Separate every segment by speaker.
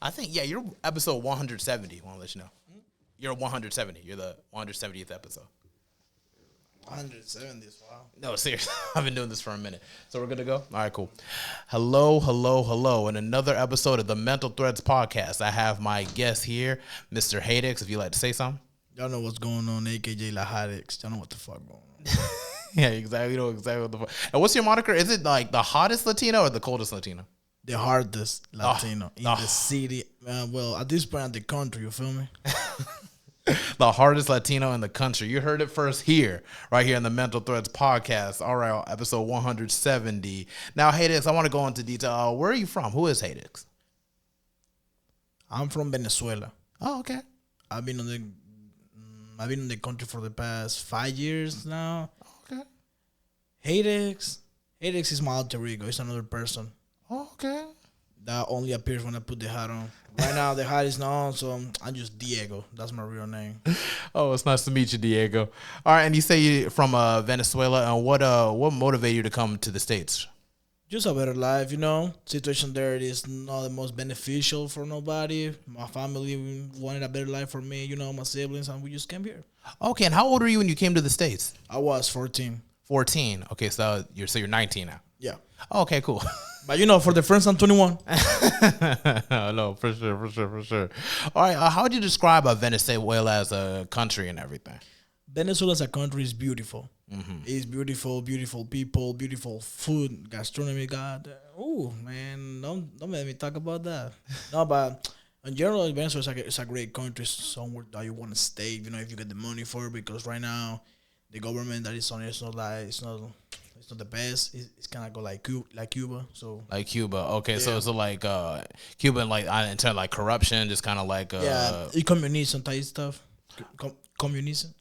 Speaker 1: I think, yeah, you're episode 170. I want to let you know. You're 170. You're the 170th episode.
Speaker 2: 170. Wow.
Speaker 1: No, seriously. I've been doing this for a minute. So we're good to go? All right, cool. Hello. In another episode of the Mental Threads podcast, I have my guest here, Mr. Hadex, if you'd like to say something.
Speaker 2: Y'all know what's going on, AKJ La Hadex. Y'all know what the fuck going on.
Speaker 1: Yeah, exactly. You know exactly what the fuck. And what's your moniker? Is it like the hottest Latino or the coldest Latino?
Speaker 2: The hardest Latino in the city. Well, at this point in the country, you feel me?
Speaker 1: The hardest Latino in the country. You heard it first here, right here in the Mental Threads podcast. All right, episode 170. Now, Hadex, I want to go into detail. Where are you from? Who is Hadex?
Speaker 2: I'm from Venezuela.
Speaker 1: Oh, okay.
Speaker 2: I've been in the country for the past 5 years now.
Speaker 1: Okay.
Speaker 2: Hadex is my alter ego. It's another person.
Speaker 1: Oh, okay.
Speaker 2: That only appears when I put the hat on. Right now, the hat is not on, so I'm just Diego. That's my real name.
Speaker 1: Oh, it's nice to meet you, Diego. All right, and you say you're from Venezuela, and what motivated you to come to the States?
Speaker 2: Just a better life, you know. Situation there is not the most beneficial for nobody. My family wanted a better life for me, you know, my siblings, and we just came here.
Speaker 1: Okay, and how old were you when you came to the States?
Speaker 2: I was 14.
Speaker 1: 14. Okay, so you're 19 now.
Speaker 2: Yeah.
Speaker 1: Oh, okay, cool.
Speaker 2: But, you know, for the friends, I'm 21.
Speaker 1: No, for sure. All right, how would you describe Venezuela as a country and everything?
Speaker 2: Venezuela as a country is beautiful.
Speaker 1: Mm-hmm.
Speaker 2: It's beautiful people, beautiful food, gastronomy. God, oh man, don't let me talk about that. No, but in general, Venezuela is a great country, somewhere that you want to stay. You know, if you get the money for it, because right now, the government that is on it, it's not the best. It's kind of go like Cuba. So
Speaker 1: like Cuba, okay.
Speaker 2: Yeah.
Speaker 1: So like Cuba, like in terms of like corruption, just kind of like
Speaker 2: communism type stuff. Communism.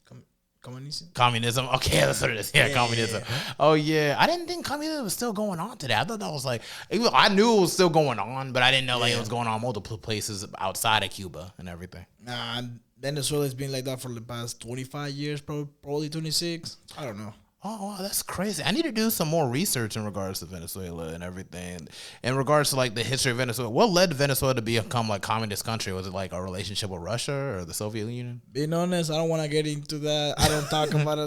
Speaker 1: Communism. Okay, that's what it is. Yeah, communism.
Speaker 2: Yeah.
Speaker 1: Oh yeah, I didn't think communism was still going on today. I thought that was like, I knew it was still going on, but I didn't know like it was going on multiple places outside of Cuba and everything.
Speaker 2: Nah, Venezuela has been like that for the past 25 years, probably 26. I don't know.
Speaker 1: Oh, wow, that's crazy. I need to do some more research in regards to Venezuela and everything. In regards to, like, the history of Venezuela, what led Venezuela to become, like, communist country? Was it, like, a relationship with Russia or the Soviet Union?
Speaker 2: Being honest, I don't want to get into that. I don't talk about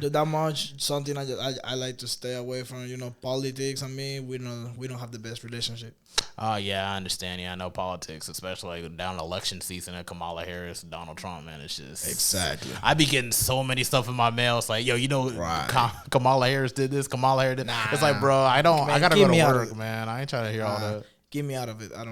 Speaker 2: it that much. Something I like to stay away from, you know, politics. I mean, we don't have the best relationship.
Speaker 1: Oh, yeah, I understand. Yeah, I know politics, especially like down election season at Kamala Harris, Donald Trump, man. It's just...
Speaker 2: Exactly.
Speaker 1: I be getting so many stuff in my mail. It's like, yo, you know, Kamala Harris did this, Kamala Harris did...
Speaker 2: Nah.
Speaker 1: It's like, bro, I gotta go to work, man. I ain't trying to hear all that.
Speaker 2: Get me out of it. I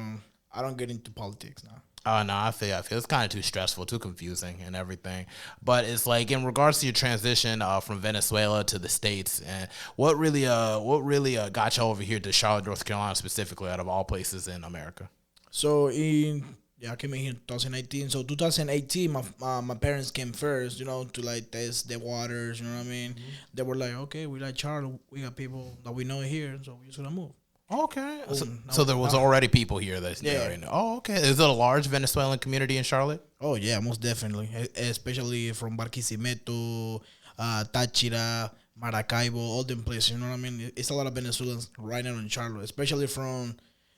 Speaker 2: don't get into politics now.
Speaker 1: Oh, no, I feel it's kind of too stressful, too confusing and everything. But it's like in regards to your transition from Venezuela to the States, and what really got you over here to Charlotte, North Carolina specifically, out of all places in America?
Speaker 2: So I came in here in 2019. So 2018, my parents came first, you know, to like test the waters, you know what I mean? Mm-hmm. They were like, okay, we like Charlotte, we got people that we know here, so we're just gonna move.
Speaker 1: Okay. So there was already people here that they already know. Oh, okay. Is it a large Venezuelan community in Charlotte?
Speaker 2: Oh, yeah, most definitely. Especially from Barquisimeto, Táchira, Maracaibo, all them places, you know what I mean? It's a lot of Venezuelans right now in Charlotte, especially from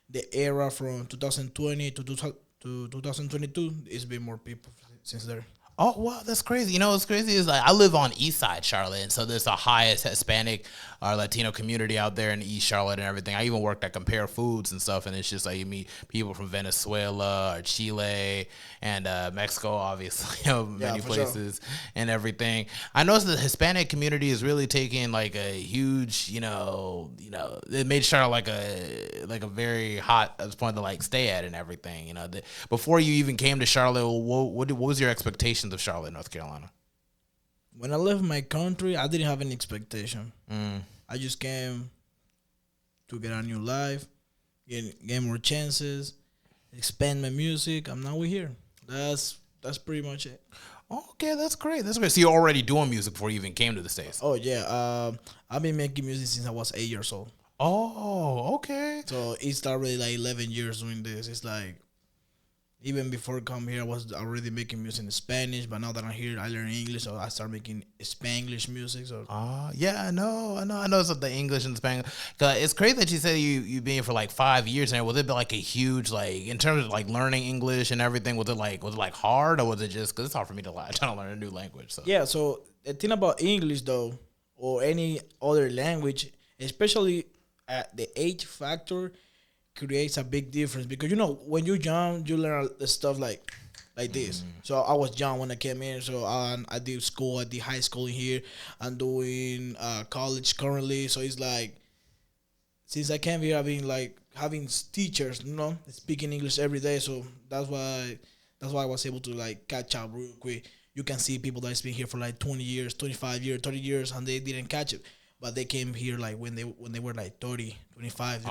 Speaker 2: the era from 2020 to 2022. It's been more people since there.
Speaker 1: Oh, wow, that's crazy. You know what's crazy is like I live on East Side Charlotte, and so there's the highest Hispanic or Latino community out there in East Charlotte and everything. I even worked at Compare Foods and stuff, and it's just like you meet people from Venezuela or Chile and Mexico, obviously, you know, many places and everything. I noticed the Hispanic community is really taking like a huge, you know, it made Charlotte like a very hot point to like stay at and everything. You know, before you even came to Charlotte, what was your expectations of Charlotte, North Carolina?
Speaker 2: When I left my country, I didn't have any expectation. I just came to get a new life, get more chances, expand my music. Now we're here. That's pretty much it.
Speaker 1: Okay, that's great. That's great. So you're already doing music before you even came to the States?
Speaker 2: Oh, yeah. I've been making music since I was 8 years old.
Speaker 1: Oh, okay.
Speaker 2: So it started really like 11 years doing this. It's like Even before come here, I was already making music in Spanish. But now that I'm here, I learn English, so I start making Spanglish music. So
Speaker 1: Yeah, I know it's the English and Spanish. Cause it's crazy that you said you been here for like 5 years now. Was it like a huge like in terms of like learning English and everything? Was it like hard or was it just because it's hard for me to like trying to learn a new language? So
Speaker 2: yeah. So the thing about English though, or any other language, especially at the age factor, creates a big difference because when you're young, you learn the stuff like this. So I was young when I came in. So I did school. I did high school in here. I'm doing college currently. So it's like since I came here, I've been like having teachers, speaking English every day. So that's why I was able to like catch up real quick. You can see people that's been here for like 20 years, 25 years, 30 years, and they didn't catch it. But they came here like when they were like 30, 25,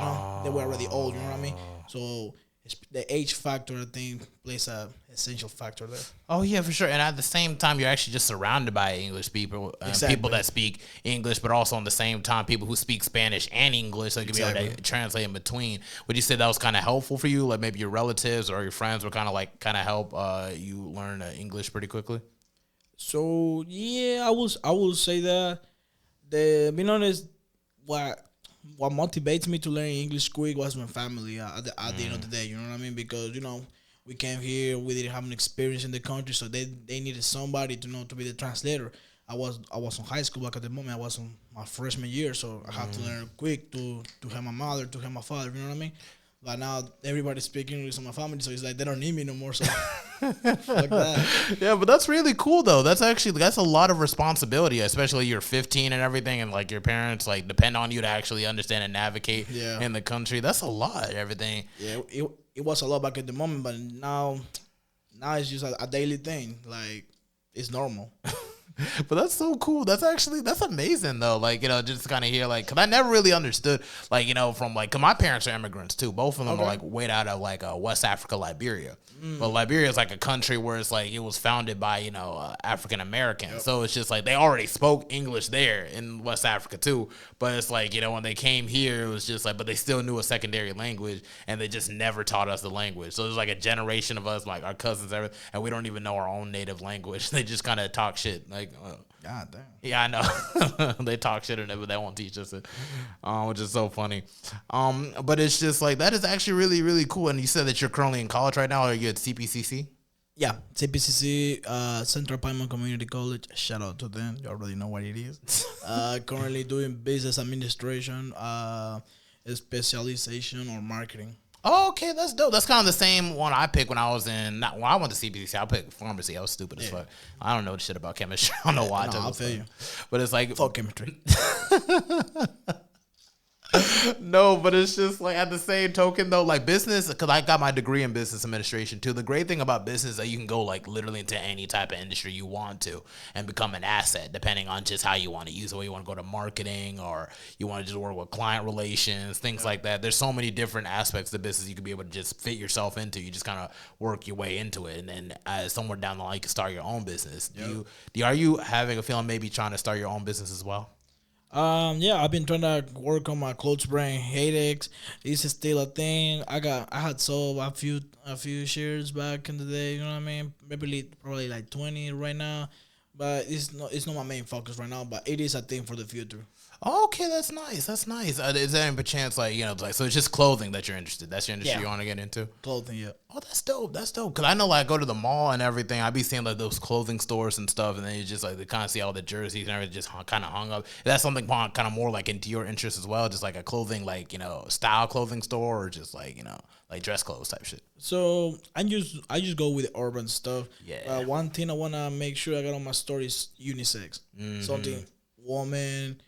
Speaker 2: they were already old, you know what I mean? So the age factor, I think, plays a essential factor there.
Speaker 1: oh yeah, for sure. And at the same time, you're actually just surrounded by English people,
Speaker 2: Exactly.
Speaker 1: people that speak English, but also on the same time, people who speak Spanish and English, so you can be able to
Speaker 2: Exactly.
Speaker 1: translate in between. Would you say that was kind of helpful for you? Like maybe your relatives or your friends were kind of help you learn English pretty quickly.
Speaker 2: So yeah, I will say that being honest, what what motivates me to learn English quick was my family. At the end of the day, you know what I mean? Because we came here, we didn't have an experience in the country, so they needed somebody to be the translator. I was in high school back at the moment. I was in my freshman year, so I had to learn quick to help my mother, to help my father. You know what I mean? But now everybody's speaking English in my family, so it's like they don't need me no more. So like that.
Speaker 1: Yeah, but that's really cool though. That's a lot of responsibility, especially you're 15 and everything, and like your parents like depend on you to actually understand and navigate
Speaker 2: Yeah.
Speaker 1: in the country. That's a lot. Everything.
Speaker 2: Yeah, it was a lot back at the moment, but now it's just a daily thing. Like it's normal.
Speaker 1: But that's so cool. That's amazing though. Like just kind of hear like, cause I never really understood like from like, cause my parents are immigrants too. Both of them are like way out of like West Africa, Liberia. But Liberia is like a country where it's like it was founded by African Americans. So it's just like they already spoke English there in West Africa too. But it's like when they came here, it was just like, but they still knew a secondary language, and they just never taught us the language. So there's like a generation of us, like our cousins, everything, and we don't even know our own native language. They just kind of talk shit like.
Speaker 2: God damn.
Speaker 1: Yeah, I know. They talk shit and they won't teach us it, which is so funny. But it's just like that is actually really, really cool. And you said that you're currently in college right now. Or are you at CPCC?
Speaker 2: Yeah, CPCC, Central Piedmont Community College. Shout out to them. You already know what it is. Currently doing business administration, specialization or marketing.
Speaker 1: Oh, okay, that's dope. That's kind of the same one I picked when I was in. Not when I went to CPCC. I picked pharmacy. I was stupid as fuck. I don't know shit about chemistry. I don't know why I
Speaker 2: No,
Speaker 1: took
Speaker 2: I'll
Speaker 1: this
Speaker 2: feel
Speaker 1: stuff.
Speaker 2: you.
Speaker 1: But it's like
Speaker 2: Fuck chemistry.
Speaker 1: no, but it's just like at the same token though, like business, because I got my degree in business administration too. The great thing about business is that you can go like literally into any type of industry you want to and become an asset depending on just how you want to use it. Whether you want to go to marketing or you want to just work with client relations, things like that. There's so many different aspects of business you could be able to just fit yourself into. You just kind of work your way into it, and then somewhere down the line you can start your own business. Are you having a feeling maybe trying to start your own business as well?
Speaker 2: Yeah, I've been trying to work on my clothes brand Hadex. It's still a thing. I had sold a few shares back in the day. You know what I mean? Maybe probably like 20 right now, but it's not my main focus right now. But it is a thing for the future.
Speaker 1: Okay, that's nice. That's nice. Is there any chance, like, like, so it's just clothing that you're interested? That's your industry
Speaker 2: Yeah.
Speaker 1: you want to get into?
Speaker 2: Clothing, yeah.
Speaker 1: Oh, that's dope. That's dope. Because I know, like, I go to the mall and everything. I be seeing, like, those clothing stores and stuff. And then you just, like, they kind of see all the jerseys and everything just kind of hung up. That's something kind of more, like, into your interest as well? Just, like, a clothing, like, style clothing store or just, like, like dress clothes type shit?
Speaker 2: So I just go with the urban stuff.
Speaker 1: Yeah.
Speaker 2: One thing I wanna make sure I got on my story is unisex. Something woman,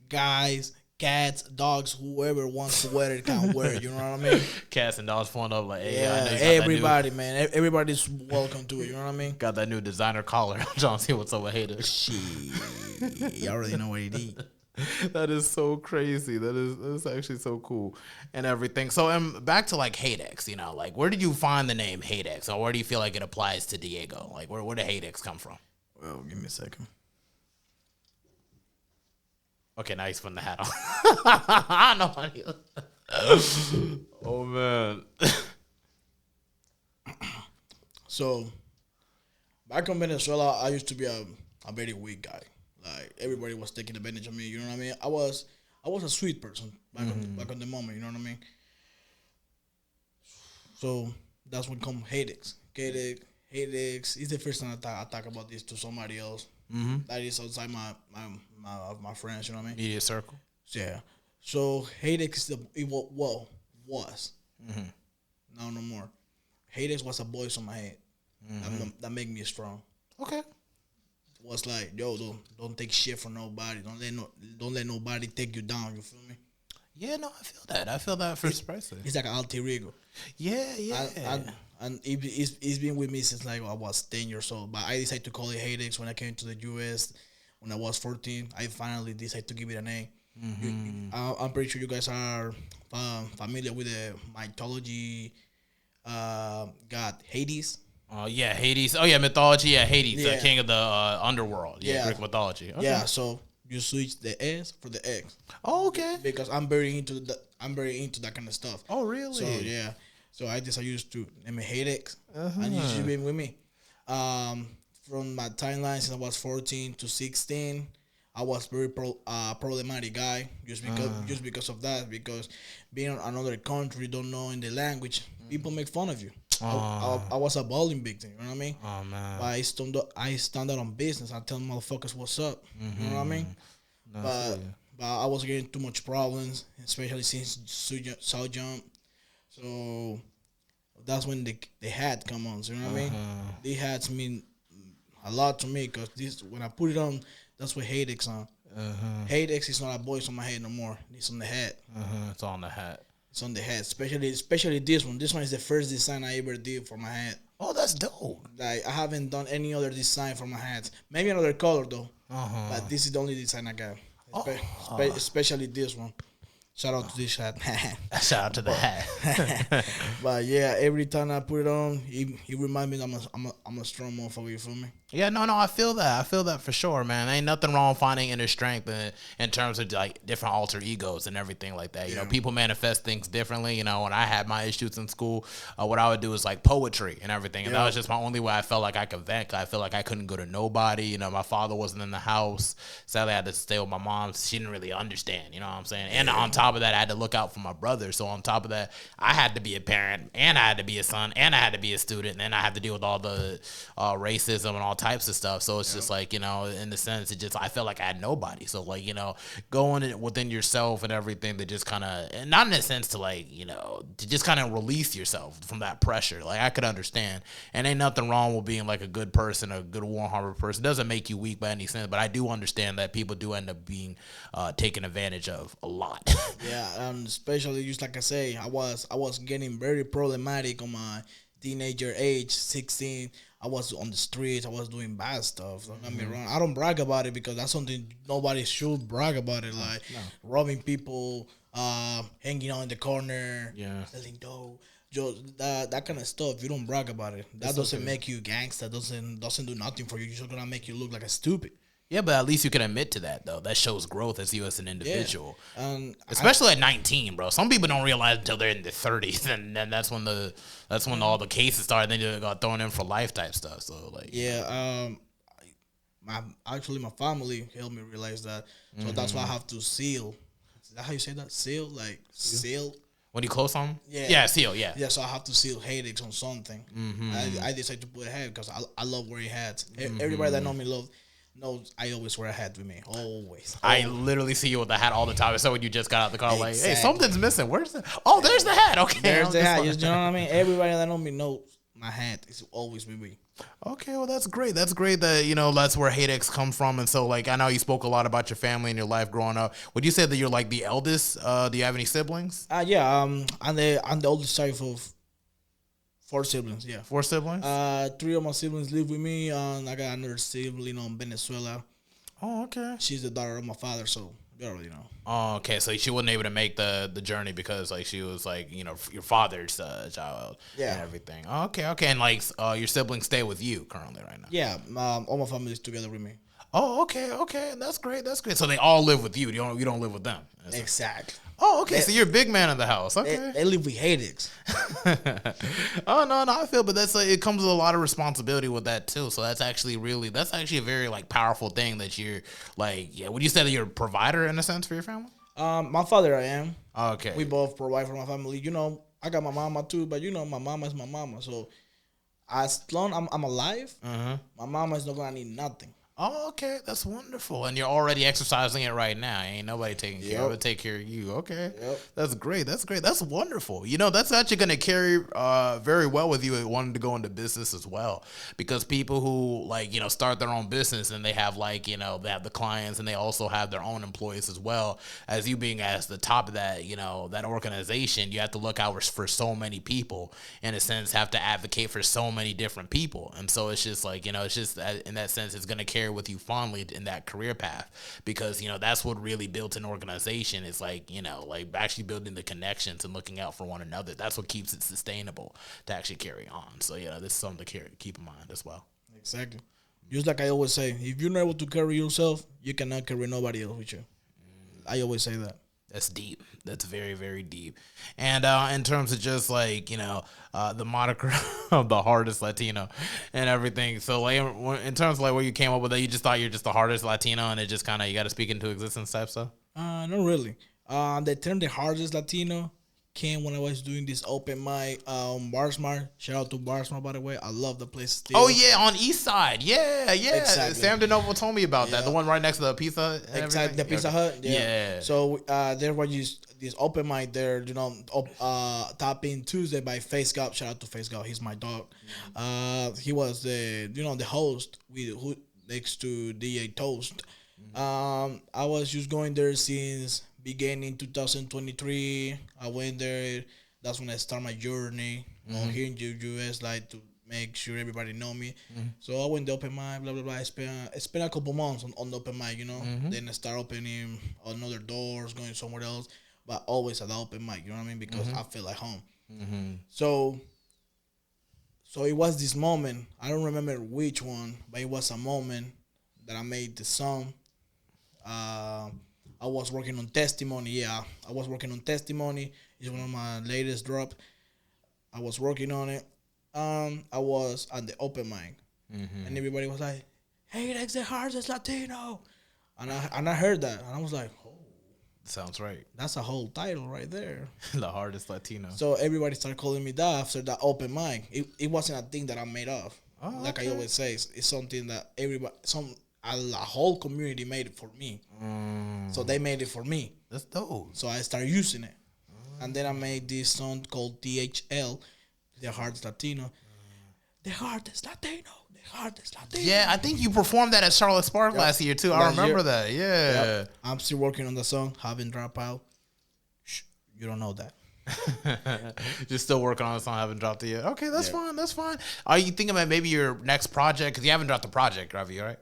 Speaker 2: guys, cats, dogs, whoever wants to wear it can wear it. You know what I mean?
Speaker 1: Cats and dogs pulling up, like, hey,
Speaker 2: Yeah,
Speaker 1: I know you got
Speaker 2: everybody, man. Everybody's welcome to it. You know what I mean?
Speaker 1: got that new designer collar. I'm trying to see what's up with haters.
Speaker 2: Shit, you already know what it is.
Speaker 1: That is so crazy. That's actually so cool and everything. So back to like Hadex, like where did you find the name Hadex, or where do you feel like it applies to Diego? Like where did Hadex come from?
Speaker 2: Well, give me a second.
Speaker 1: Okay, now he's putting the hat on. I know how he. Oh man.
Speaker 2: So back in Venezuela, I used to be a very weak guy. Like everybody was taking advantage of me. You know what I mean? I was a sweet person back on the moment. You know what I mean? So that's when come Hadex. Hadex is the first time I talk about this to somebody else. That is outside my friends. You know what I mean?
Speaker 1: Media circle.
Speaker 2: Yeah. So Hadex is was. Now no more. Hadex was a voice on my head that make me strong.
Speaker 1: Okay.
Speaker 2: Was like, yo, don't take shit from nobody. Don't let nobody take you down. You feel me?
Speaker 1: Yeah, no, I feel that. I feel that for precisely.
Speaker 2: It's like an alter ego.
Speaker 1: Yeah.
Speaker 2: And it's been with me since like I was 10 years old. But I decided to call it Hadex when I came to the US when I was 14. I finally decided to give it a name. I'm pretty sure you guys are familiar with the mythology god Hades.
Speaker 1: Oh yeah, Hades. Oh yeah, mythology. Yeah, Hades, the
Speaker 2: Yeah.
Speaker 1: king of the underworld. Yeah, Greek mythology. Okay.
Speaker 2: Yeah, so you switch the S for the X.
Speaker 1: Oh, okay.
Speaker 2: Because I'm very into that kind of stuff.
Speaker 1: Oh, really?
Speaker 2: So yeah. So I used to name it Hadex, and you should be with me. From my timeline since I was 14 to 16, I was very problematic guy just because of that. Because being in another country, don't knowing the language, people make fun of you. I was a bullying victim. You know what I mean?
Speaker 1: Oh man.
Speaker 2: But I stand out on business. I tell motherfuckers what's up. You know what I mean?
Speaker 1: No,
Speaker 2: But I was getting too much problems, especially since South Jump. So that's when the hat come on. So you know what I mean? The hats mean a lot to me because this when I put it on, that's what Hadex on. Hadex is not a voice on my head no more. It's on the hat.
Speaker 1: It's on the hat.
Speaker 2: It's on the hat, especially this one. This one is the first design I ever did for my hat.
Speaker 1: Oh, that's dope.
Speaker 2: Like I haven't done any other design for my hats. Maybe another color though. But this is the only design I got. Especially this one. Shout out to this hat.
Speaker 1: Shout out to the hat.
Speaker 2: But yeah, every time I put it on, he remind me that I'm a strong motherfucker. You feel me?
Speaker 1: Yeah, no, I feel that. I feel that for sure, man. Ain't nothing wrong finding inner strength in terms of like different alter egos and everything like that. You know, people manifest things differently. You know, when I had my issues in school, what I would do is like poetry and everything. And that was just my only way I felt like I could vent. I feel like I couldn't go to nobody. You know, my father wasn't in the house. Sadly, I had to stay with my mom. She didn't really understand. You know what I'm saying? And on top of that, I had to look out for my brother. So on top of that, I had to be a parent, and I had to be a son, and I had to be a student, and then I had to deal with all the racism and all types of stuff. So it's just like, you know, in the sense, I felt like I had nobody. So like, you know, going within yourself and everything to just kind of, and not in a sense to like, you know, to just kind of release yourself from that pressure. Like I could understand, and ain't nothing wrong with being like a good person, a good warm-hearted person. It doesn't make you weak by any sense, but I do understand that people do end up being taken advantage of a lot.
Speaker 2: Yeah, especially just like I say, I was getting very problematic on my teenager age, 16. I was on the streets. I was doing bad stuff. Don't get me wrong. I don't brag about it because that's something nobody should brag about it. Like robbing people, hanging out in the corner, selling dope. Just that kind of stuff. You don't brag about it. That doesn't make you gangster. Doesn't do nothing for you. It's just gonna make you look like a stupid.
Speaker 1: Yeah, but at least you can admit to that, though. That shows growth as you as an individual.
Speaker 2: Yeah.
Speaker 1: Especially at 19, bro. Some people don't realize until they're in their 30s, and then that's when all the cases start, and then they got thrown in for life type stuff. So like,
Speaker 2: my family helped me realize that. So that's why I have to seal. Is that how you say that? Seal, like seal.
Speaker 1: When you close on them?
Speaker 2: Yeah.
Speaker 1: Yeah, seal, yeah.
Speaker 2: Yeah, so I have to seal Hadex on something. I decided to put a hat because I love wearing hats. Everybody that knows I always wear a hat with me. Always.
Speaker 1: I literally see you with the hat all the time. So when you just got out the car, like, hey, something's missing. Where's the? Oh, there's the hat. Okay.
Speaker 2: There's the hat. You know what I mean? Everybody that knows me knows my hat is always with me.
Speaker 1: Okay, well, that's great. That's great that, you know, that's where Hadex come from. And so, like, I know you spoke a lot about your family and your life growing up. Would you say that you're, like, the eldest? Do you have any siblings?
Speaker 2: Yeah. I'm the oldest child of 4 siblings. Yeah.
Speaker 1: 4 siblings?
Speaker 2: 3 of my siblings live with me. And I got another sibling in Venezuela.
Speaker 1: Oh, okay.
Speaker 2: She's the daughter of my father, so you already know.
Speaker 1: Oh, okay. So she wasn't able to make the journey because, like, she was, like, you know, your father's child and everything. Okay. And, like, your siblings stay with you currently right now?
Speaker 2: Yeah. All my family is together with me.
Speaker 1: Oh, okay. That's great. So they all live with you. You don't live with them.
Speaker 2: Exactly.
Speaker 1: Oh, okay. So you're a big man in the house. Okay.
Speaker 2: They live with Hadex.
Speaker 1: Oh no, I feel, but that's like, it comes with a lot of responsibility with that too. So that's actually a very like powerful thing that you're like. Yeah, would you say that you're a provider in a sense for your family?
Speaker 2: My father, I am.
Speaker 1: Okay.
Speaker 2: We both provide for my family. I got my mama too, but my mama is my mama. So as long I'm alive, my mama is not gonna need nothing.
Speaker 1: Oh, okay, that's wonderful, and you're already exercising it right now. Ain't nobody taking care of it. Take care of you. Okay, that's great. That's wonderful. That's actually going to carry very well with you wanting to go into business as well, because people who start their own business and they have they have the clients and they also have their own employees as well. As you being as the top of that that organization, you have to look out for so many people. In a sense, have to advocate for so many different people, and so it's just it's just in that sense, it's going to carry with you fondly in that career path, because that's what really built an organization is actually building the connections and looking out for one another. That's what keeps it sustainable to actually carry on. So this is something to keep in mind as well.
Speaker 2: Exactly. Just like I always say, if you're not able to carry yourself, you cannot carry nobody else with you. I always say that.
Speaker 1: That's deep. That's very, very deep. And in terms of just the moniker of the hardest Latino and everything. So in terms of where you came up with it, you just thought you're just the hardest Latino, and it just kind of you got to speak into existence type stuff.
Speaker 2: Not really. The term the hardest Latino came when I was doing this open mic Barsmart. Shout out to Barsmart, by the way. I love the place still.
Speaker 1: Oh yeah, on East Side. Yeah.
Speaker 2: Exactly.
Speaker 1: Sam Dinovo told me about that. The one right next to the pizza.
Speaker 2: Exactly, the Pizza Hut. Yeah. So there was this open mic there. Tap in Tuesday by Face God. Shout out to Face God. He's my dog. He was the host who next to DJ Toast. I was just going there since beginning 2023. I went there. That's when I start my journey here in the US, to make sure everybody know me. So I went to open mic, blah blah blah. I spent a couple months on the open mic, Then I start opening another doors, going somewhere else, but always at the open mic. You know what I mean? Because I feel like home. So it was this moment. I don't remember which one, but it was a moment that I made the song. I was working on Testimony. Yeah, I was working on Testimony. It's one of my latest drop. I was working on it. I was at the open mic, and everybody was like, "Hey, that's the hardest Latino," and I heard that, and I was like, "Oh,
Speaker 1: sounds right.
Speaker 2: That's a whole title right there."
Speaker 1: The hardest Latino.
Speaker 2: So everybody started calling me that after that open mic. It wasn't a thing that I made up. Like I always say, it's something that a whole community made it for me. So they made it for me.
Speaker 1: That's dope.
Speaker 2: So I started using it. And then I made this song called DHL, The Hardest Latino. The Hardest Latino. The Hardest Latino.
Speaker 1: Yeah, I think you performed that at Charlotte Spark last year too. I remember that. Yeah.
Speaker 2: Yep. I'm still working on the song. Haven't dropped out. Shh, you don't know that.
Speaker 1: Just still working on the song. Haven't dropped it yet. Okay, that's fine. That's fine. Are you thinking about maybe your next project? Because you haven't dropped a project, have you? Right?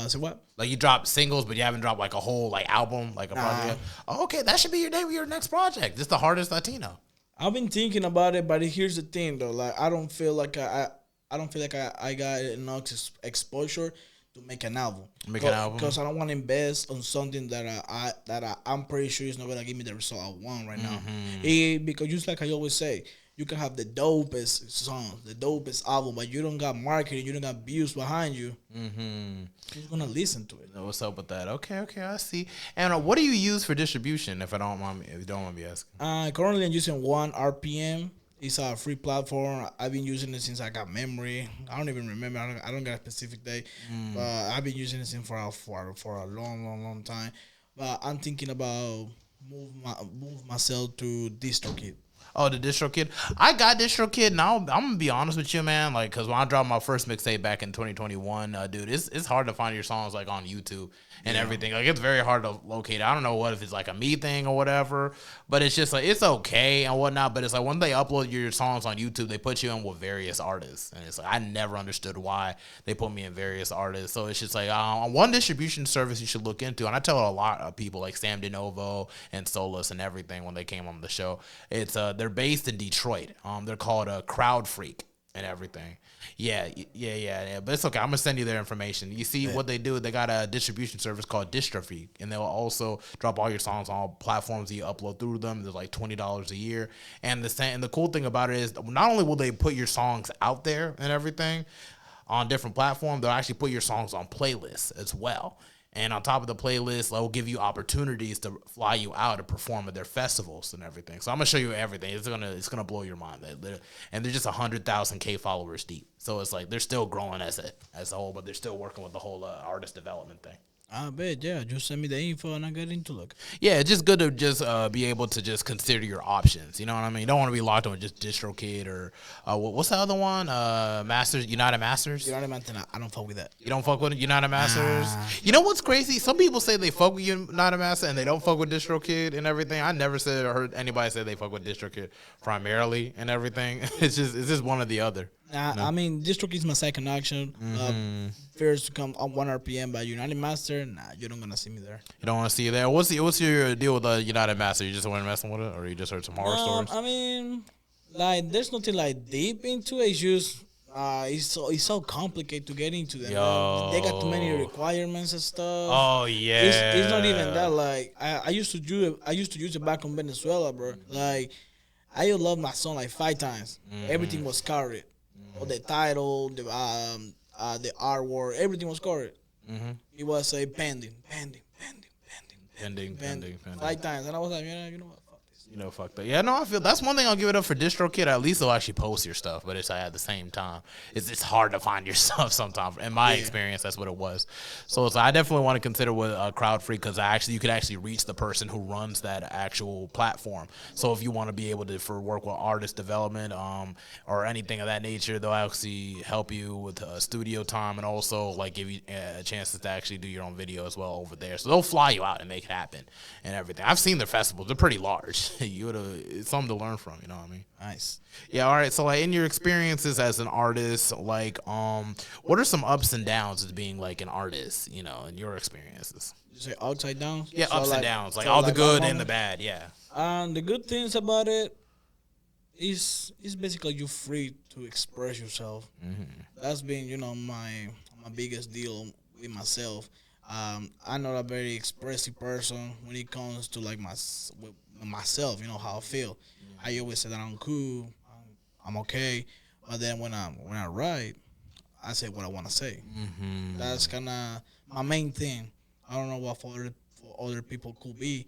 Speaker 2: So what?
Speaker 1: Like you drop singles, but you haven't dropped like a whole album, like a project. Oh, okay, that should be your name of your next project. Just the hardest Latino.
Speaker 2: I've been thinking about it, but here's the thing though. I don't feel like I got enough exposure to make an album. Because I don't want to invest on something that I'm pretty sure is not gonna give me the result I want right now. Because just like I always say, you can have the dopest song, the dopest album, but you don't got marketing, you don't got views behind you. Who's gonna listen to it?
Speaker 1: What's up with that? Okay, I see. And what do you use for distribution? If you don't mind me asking.
Speaker 2: Currently, I'm using 1RPM. It's a free platform. I've been using it since I got memory. I don't even remember. I don't got a specific day, but I've been using it for a long time. But I'm thinking about move myself to DistroKid.
Speaker 1: Oh, the DistroKid. I got DistroKid. Now I'm gonna be honest with you, man. Because when I dropped my first mixtape back in 2021, dude, it's hard to find your songs on YouTube and everything. It's very hard to locate. I don't know if it's a me thing or whatever, but it's just it's okay and whatnot. But it's when they upload your songs on YouTube, they put you in with various artists, and it's I never understood why they put me in various artists. So it's just one distribution service you should look into, and I tell a lot of people like Sam Dinovo and Solus and everything when they came on the show. It's they're based in Detroit. They're called Crowd Freak. and everything. Yeah. But it's okay. I'm gonna send you their information. You see what they do? They got a distribution service called Distrophy, and they'll also drop all your songs on all platforms that you upload through them. There's like $20 a year, and the cool thing about it is not only will they put your songs out there and everything on different platforms, they'll actually put your songs on playlists as well. And on top of the playlist, they'll give you opportunities to fly you out to perform at their festivals and everything. So I'm gonna show you everything. It's gonna blow your mind. And they're just 100,000 followers deep. So it's like they're still growing as a whole, but they're still working with the whole artist development thing.
Speaker 2: I bet, yeah. Just send me the info and I get into look.
Speaker 1: Yeah, it's just good to just be able to just consider your options. You know what I mean? You don't want to be locked on just DistroKid or what's the other one? United Masters.
Speaker 2: United Masters. I don't fuck with that.
Speaker 1: You don't fuck with United Masters. You know what's crazy? Some people say they fuck with United Masters and they don't fuck with DistroKid and everything. I never said or heard anybody say they fuck with DistroKid primarily and everything. It's just one or the other.
Speaker 2: I mean, DistroKid is my second option. First to come on 1 RPM by United Master. Nah, you don't gonna see me there.
Speaker 1: You don't want to see you there. What's your deal with United Master? You just want to messing with it, or you just heard some horror stories?
Speaker 2: I mean, like there's nothing like deep into it. It's just it's so complicated to get into them. They got too many requirements and stuff.
Speaker 1: Oh yeah.
Speaker 2: It's not even that. Like I used to do it. I used to use it back in Venezuela, bro. Like I love my song like 5 times. Everything was covered. Or the title, the artwork, everything was correct. It was a pending. 5 times, and I was like, you know what, fuck this.
Speaker 1: Fuck that. Yeah, no, I feel that's one thing I'll give it up for DistroKid. At least they'll actually post your stuff, but it's at the same time, it's hard to find your stuff sometimes. In my experience, that's what it was. So I definitely want to consider with CrowdFree because you could actually reach the person who runs that actual platform. So if you want to be able to work with artist development, or anything of that nature, they'll actually help you with studio time and also like give you a chance to actually do your own video as well over there. So they'll fly you out and make it happen and everything. I've seen their festivals; they're pretty large. It's something to learn from. You know what I mean?
Speaker 2: Nice.
Speaker 1: Yeah. All right. So like in your experiences as an artist, like what are some ups and downs of being like an artist? In your experiences.
Speaker 2: You say upside down?
Speaker 1: Yeah, ups and downs, like all the good and the bad. Yeah.
Speaker 2: The good things about it is basically you're free to express yourself. That's been my biggest deal with myself. I'm not a very expressive person when it comes to like myself. How I feel. I always say that I'm cool, I'm okay, but then when I write, I say what I want to say. That's kind of my main thing. I don't know what for other people could be,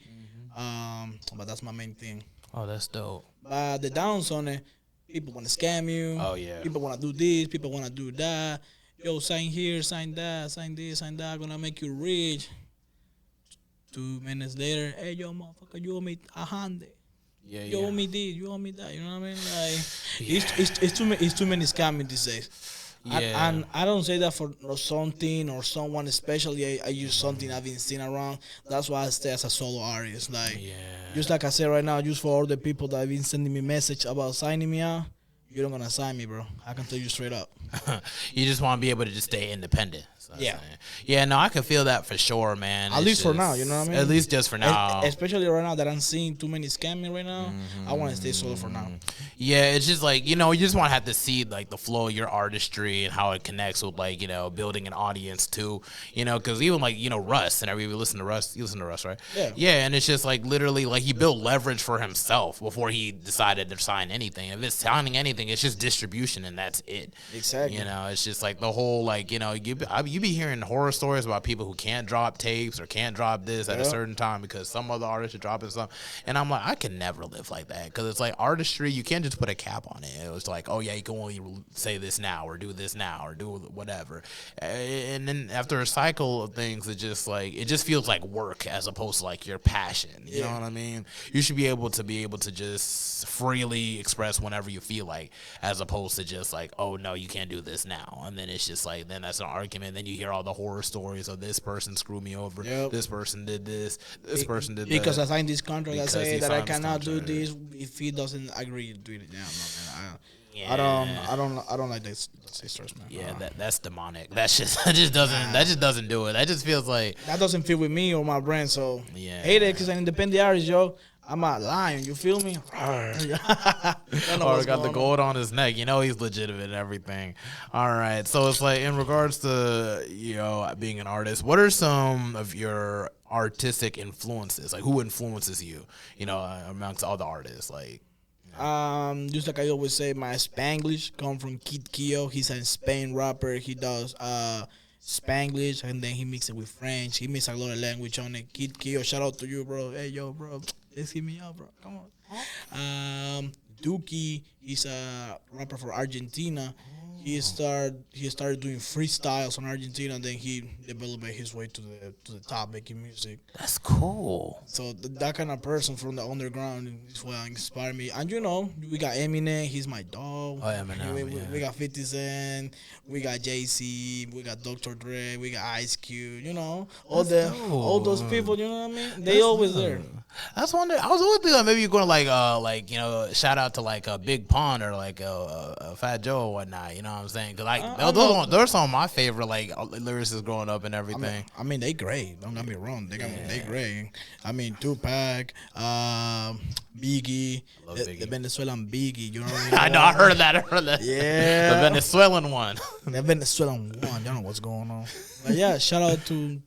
Speaker 2: but that's my main thing.
Speaker 1: Oh, that's dope.
Speaker 2: But the downs on it, people want to scam you.
Speaker 1: Oh yeah.
Speaker 2: People want to do this. People want to do that. Yo, sign here, sign that, sign this, sign that. Gonna make you rich. 2 minutes later, hey, yo, motherfucker, you owe me 100.
Speaker 1: Yeah,
Speaker 2: you owe me this, you owe me that. You know what I mean? Like, it's too many scamming these days.
Speaker 1: Yeah.
Speaker 2: And I don't say that for something or someone especially. I use something I've been seen around. That's why I stay as a solo artist. Like, just like I said right now, just for all the people that have been sending me message about signing me out, you don't gonna sign me, bro. I can tell you straight up.
Speaker 1: You just want to be able to just stay independent. So
Speaker 2: yeah.
Speaker 1: Yeah, no, I can feel that for sure, man.
Speaker 2: At least for now, you know what I mean?
Speaker 1: At least just for now.
Speaker 2: Especially right now that I'm seeing too many scamming right now. I want to stay solo for now.
Speaker 1: Yeah, it's just like, you just want to have to see like the flow of your artistry and how it connects with like, building an audience too, because even like, Russ and everybody listen to Russ. You listen to Russ, right?
Speaker 2: Yeah.
Speaker 1: Yeah, and it's just like literally like he built leverage for himself before he decided to sign anything. If it's signing anything, it's just distribution and that's it.
Speaker 2: Exactly.
Speaker 1: It's just like the whole like, you be hearing horror stories about people who can't drop tapes or can't drop this at a certain time because some other artists are dropping something. And I'm like, I can never live like that because it's like artistry, you can't just put a cap on it. It was like, oh yeah, you can only say this now or do this now or do whatever. And then after a cycle of things, it just feels like work as opposed to like your passion. You know what I mean? You should be able to just freely express whenever you feel like, as opposed to just like, oh no, you can't do this now. And then it's just like, then that's an argument. Then you hear all the horror stories of this person screwed me over. This person did this. This person did that.
Speaker 2: Because I signed this contract that say that I cannot do this if he doesn't agree to do it. Yeah, I don't like this sisters, man.
Speaker 1: Yeah, that's demonic. That just doesn't do it. That just feels like
Speaker 2: that doesn't fit with me or my brand. So
Speaker 1: yeah,
Speaker 2: Hadex is an independent artist, yo. I'm a lion. You feel me?
Speaker 1: Or got the gold on his neck. You know he's legitimate and everything. All right. So it's like in regards to being an artist, what are some of your artistic influences? Like who influences you? Amongst all the artists, like.
Speaker 2: Just like I always say, my Spanglish come from Kid Keo. He's a Spain rapper. He does Spanglish and then he mix it with French. He mix a lot of language on it. Kid Keo, shout out to you, bro. Hey, yo, bro, let's hit me up, bro. Come on. Dookie, he's a rapper for Argentina. He started doing freestyles on Argentina, and then he developed his way to the top making music.
Speaker 1: That's cool.
Speaker 2: So that kind of person from the underground is what inspired me. And we got Eminem, he's my dog.
Speaker 1: Oh, Eminem.
Speaker 2: We got 50 Cent, we got Jay-Z, we got Dr. Dre, we got Ice Cube. All those people. You know what I mean? They always there.
Speaker 1: That's one. I was always thinking maybe you're going to shout out to like a Big Pun or like a Fat Joe or whatnot. You know what I'm saying? Because those are some of my favorite like lyricists growing up and everything.
Speaker 2: I mean they great. Don't get me wrong. They great. I mean Tupac, Biggie, the Venezuelan Biggie. You know what I mean?
Speaker 1: I know. I heard that.
Speaker 2: Yeah,
Speaker 1: the Venezuelan one.
Speaker 2: The Venezuelan one. You know what's going on. But yeah, shout out to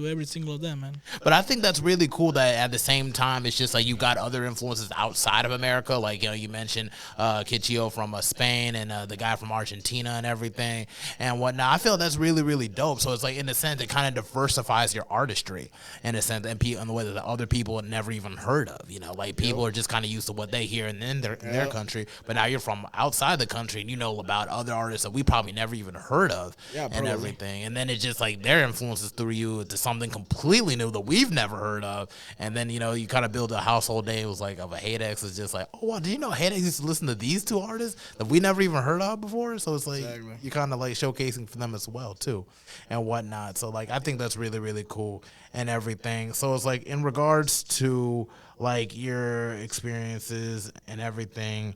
Speaker 2: every single of them, man.
Speaker 1: But I think that's really cool that at the same time, it's just like you got other influences outside of America. Like, you mentioned Kichio from Spain and the guy from Argentina and everything and whatnot. I feel that's really, really dope. So it's like, in a sense, it kind of diversifies your artistry in a sense, and in the way that the other people had never even heard of. Like people are just kind of used to what they hear in their country. But now you're from outside the country and you know about other artists that we probably never even heard of and everything. And then it's just like their influences through you to something completely new that we've never heard of, and then you kind of build a household name. It was like of a Hadex. It's just like, oh wow, do you know Hadex used to listen to these two artists that we never even heard of before? So it's like you're kind of like showcasing for them as well too, and whatnot. So like I think that's really, really cool and everything. So it's like in regards to like your experiences and everything.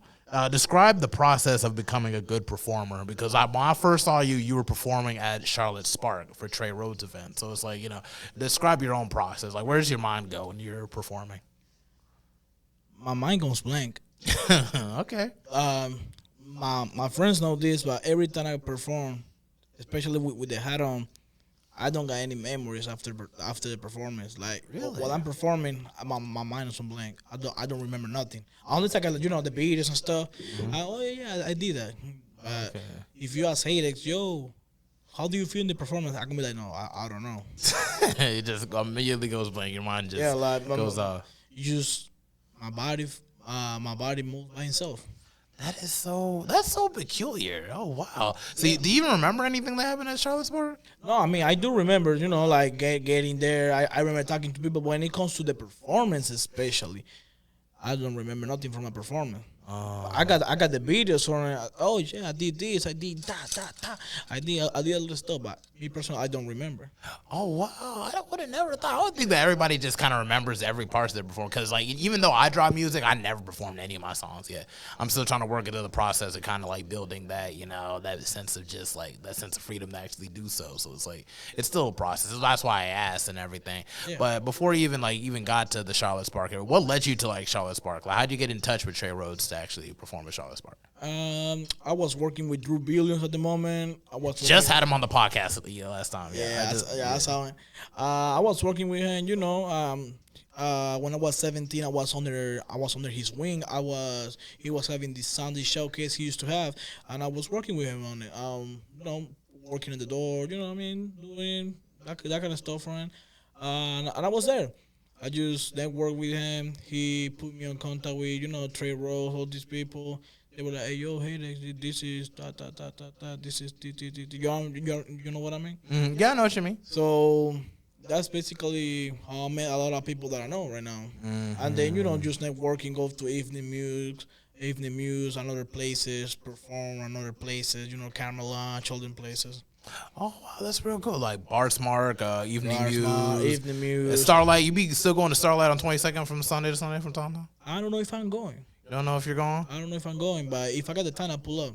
Speaker 1: Describe the process of becoming a good performer, because when I first saw you, you were performing at Charlotte Spark for Trey Rhodes' event. So it's like, describe your own process. Like, where does your mind go when you're performing?
Speaker 2: My mind goes blank.
Speaker 1: Okay.
Speaker 2: My friends know this, but every time I perform, especially with the hat on, I don't got any memories after the performance. Like while I'm performing, my mind is on blank. I don't remember nothing. Unless I got the videos and stuff. I did that. If you ask Hadex, how do you feel in the performance? I can be like, no, I don't know.
Speaker 1: It just immediately goes blank. Your mind just goes off.
Speaker 2: You just my body moves by itself.
Speaker 1: That's so peculiar. Oh wow! So do you even remember anything that happened at Charlotte Spark?
Speaker 2: No, I mean I do remember. Like getting there. I remember talking to people. But when it comes to the performance, especially, I don't remember nothing from my performance. I got the videos on it. Oh yeah, I did this, I did that. I did a little stuff, but me personally, I don't remember.
Speaker 1: Oh wow, I would have never thought. I would think that everybody just kind of remembers every part of their performance, because like even though I drop music, I never performed any of my songs yet. I'm still trying to work into the process of kind of like building that, that sense of just like that sense of freedom to actually do so. So it's like it's still a process. That's why I asked and everything. Yeah. But before you even got to the Charlotte Spark, what led you to like Charlotte Spark? Like how'd you get in touch with Trey Rhodes to actually perform at Charlotte Spark?
Speaker 2: I was working with Dru Billions at the moment. I was
Speaker 1: just had him on the podcast last time.
Speaker 2: I saw him. I was working with him. When I was 17, I was under his wing. He was having this Sunday showcase he used to have, and I was working with him on it. Working in the door. You know what I mean, doing that kind of stuff for him. And I was there. I just networked with him. He put me in contact with, Trey Rose, all these people. They were like, hey, yo, hey, this is, this is, you know what I mean?
Speaker 1: Mm-hmm. Yeah, I know what you mean.
Speaker 2: So that's basically how I met a lot of people that I know right now. Mm-hmm. And then, just networking, go to evening muse, and other places, perform in other places, Camelot, children places.
Speaker 1: Oh wow, that's real cool. Like Bar Smart, Evening Muse,
Speaker 2: Starlight.
Speaker 1: You be still going to Starlight on 22nd from Sunday to Sunday from time to time?
Speaker 2: I don't know if I'm going.
Speaker 1: You don't know if you're going.
Speaker 2: I don't know if I'm going, but if I got the time, I pull up.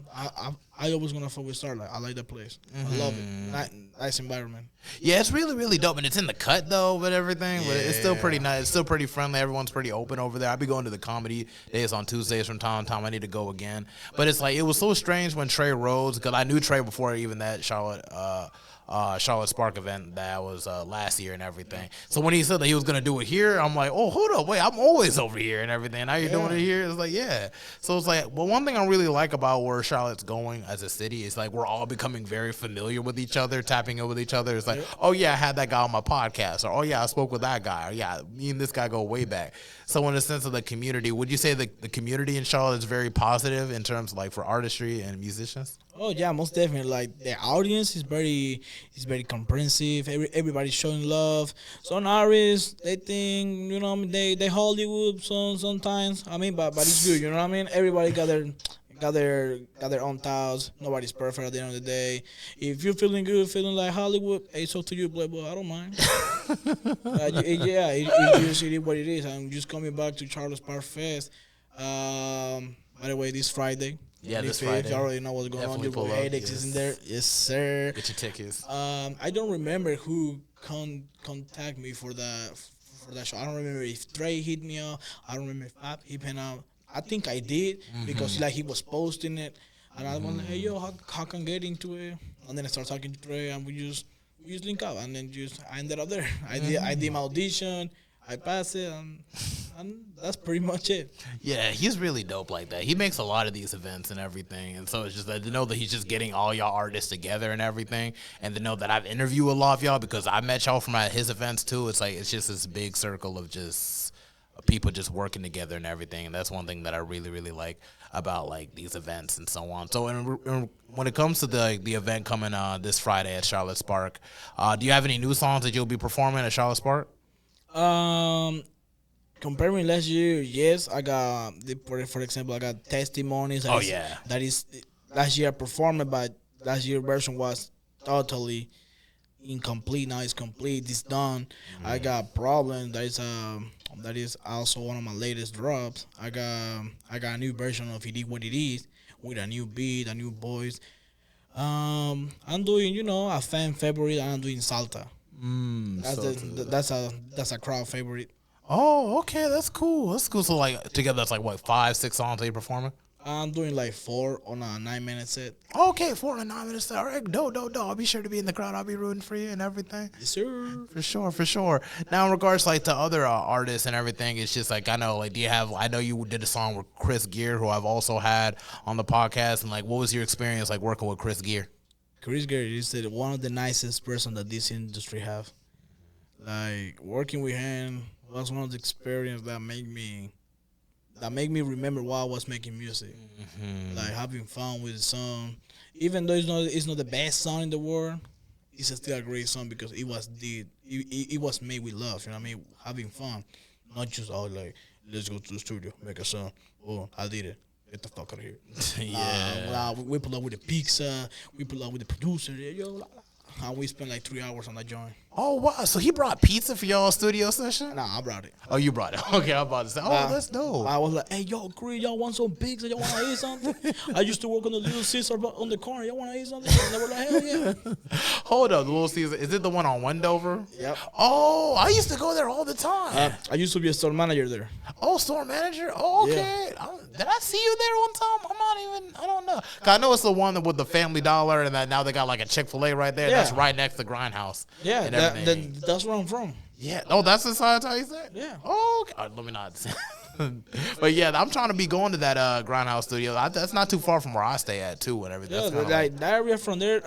Speaker 2: I always gonna fuck with Starlight. I like that place. I love it. Nice environment.
Speaker 1: Yeah, it's really, really dope, and it's in the cut though, with everything. But it's still pretty nice. It's still pretty friendly. Everyone's pretty open over there. I be going to the comedy days on Tuesdays from time to time. I need to go again, but it's like it was so strange when Trey Rhodes, because I knew Trey before even that Charlotte Spark event that was last year and everything. So when he said that he was gonna do it here, I'm like, oh, hold up, wait, I'm always over here and everything. Now you're doing it here. It's like, yeah. So it's like, well, one thing I really like about where Charlotte's going as a city is like we're all becoming very familiar with each other, tapping in with each other. It's like, oh yeah, I had that guy on my podcast, or oh yeah, I spoke with that guy, or yeah, me and this guy go way back. So in the sense of the community, would you say the community in Charlotte is very positive in terms of like for artistry and musicians?
Speaker 2: Oh yeah, most definitely. Like the audience is very comprehensive. Everybody's showing love. Some artists they think you know what I mean they Hollywood sometimes. I mean, but it's good. You know what I mean? Everybody got their own thoughts. Nobody's perfect at the end of the day. If you're feeling good, feeling like Hollywood, hey, it's up to you, Playboy. I don't mind. It just it is what it is. I'm just coming back to Charles Park Fest. By the way, this Friday.
Speaker 1: Yeah, this Friday.
Speaker 2: You already know what's going on. Your boy Hadex is in there. Yes, sir.
Speaker 1: Get your tickets.
Speaker 2: I don't remember who contact me for that show. I don't remember if Trey hit me up. I don't remember if Pap hit me out. I think I did because like he was posting it, and I went, hey yo, how can I get into it? And then I started talking to Trey, and we just link up, and then I ended up there. I did my audition. I passed it, and that's pretty much it.
Speaker 1: Yeah, he's really dope like that. He makes a lot of these events and everything, and so it's just that to know that he's just getting all y'all artists together and everything, and to know that I've interviewed a lot of y'all because I met y'all from at his events too. It's like it's just this big circle of just people just working together and everything, and that's one thing that I really, really like about like these events and so on. So when it comes to the event coming this Friday at Charlotte Spark, do you have any new songs that you'll be performing at Charlotte Spark?
Speaker 2: Comparing last year, yes, I got for example, I got testimonies. That is last year I performed, but last year version was totally incomplete. Now it's complete. It's done. I got Problem. That is also one of my latest drops. I got a new version of It Is What It Is with a new beat, a new voice. I'm doing a fan favorite. I'm doing Salta. That's a crowd favorite.
Speaker 1: Oh, okay, that's cool. That's cool. So like together, that's like what 5-6 songs that you performing?
Speaker 2: I'm doing like 4 on a 9-minute set.
Speaker 1: Okay, 4 on a 9-minute set. All right, no. I'll be sure to be in the crowd. I'll be rooting for you and everything.
Speaker 2: Yes, sir.
Speaker 1: For sure. Now, in regards like to other artists and everything, it's just like I know you did a song with Chris Gere, who I've also had on the podcast, and like, what was your experience like working with Chris Gere?
Speaker 2: Chris Gere is one of the nicest person that this industry have. Like working with him was one of the experiences that make me remember why I was making music. Like having fun with the song, even though it's not the best song in the world, it's still a great song because it was made with love. You know what I mean? Having fun, not just like let's go to the studio, make a song. Oh, I did it. Get the fuck out of here. Yeah. We pull up with the pizza. We pull up with the producer. And we spent like 3 hours on that joint.
Speaker 1: Oh, wow. So he brought pizza for y'all studio session?
Speaker 2: Nah, I brought it.
Speaker 1: Oh, you brought it. Okay, I'm about to say, that's dope.
Speaker 2: I was like, hey, yo, Chris, y'all want some pizza? Y'all want to eat something? I used to work on the Little Caesar on the corner. Y'all want to eat something? And they were like, hell yeah.
Speaker 1: Hold up, the Little Caesar. Is it the one on Wendover?
Speaker 2: Yep.
Speaker 1: Oh, I used to go there all the time.
Speaker 2: I used to be a store manager there.
Speaker 1: Oh, store manager? Oh, okay. Yeah. Did I see you there one time? I don't know. Cause I know it's the one with the Family Dollar, and that now they got like a Chick-fil-A right there. Yeah. That's right next to Grindhouse.
Speaker 2: Yeah, that's where I'm from.
Speaker 1: Yeah. Oh, that's the side how you said?
Speaker 2: Yeah.
Speaker 1: Oh, okay. Let me not say. But yeah, I'm trying to be going to that Grindhouse studio. That's not too far from where I stay at too, and everything.
Speaker 2: Yeah, that area from there,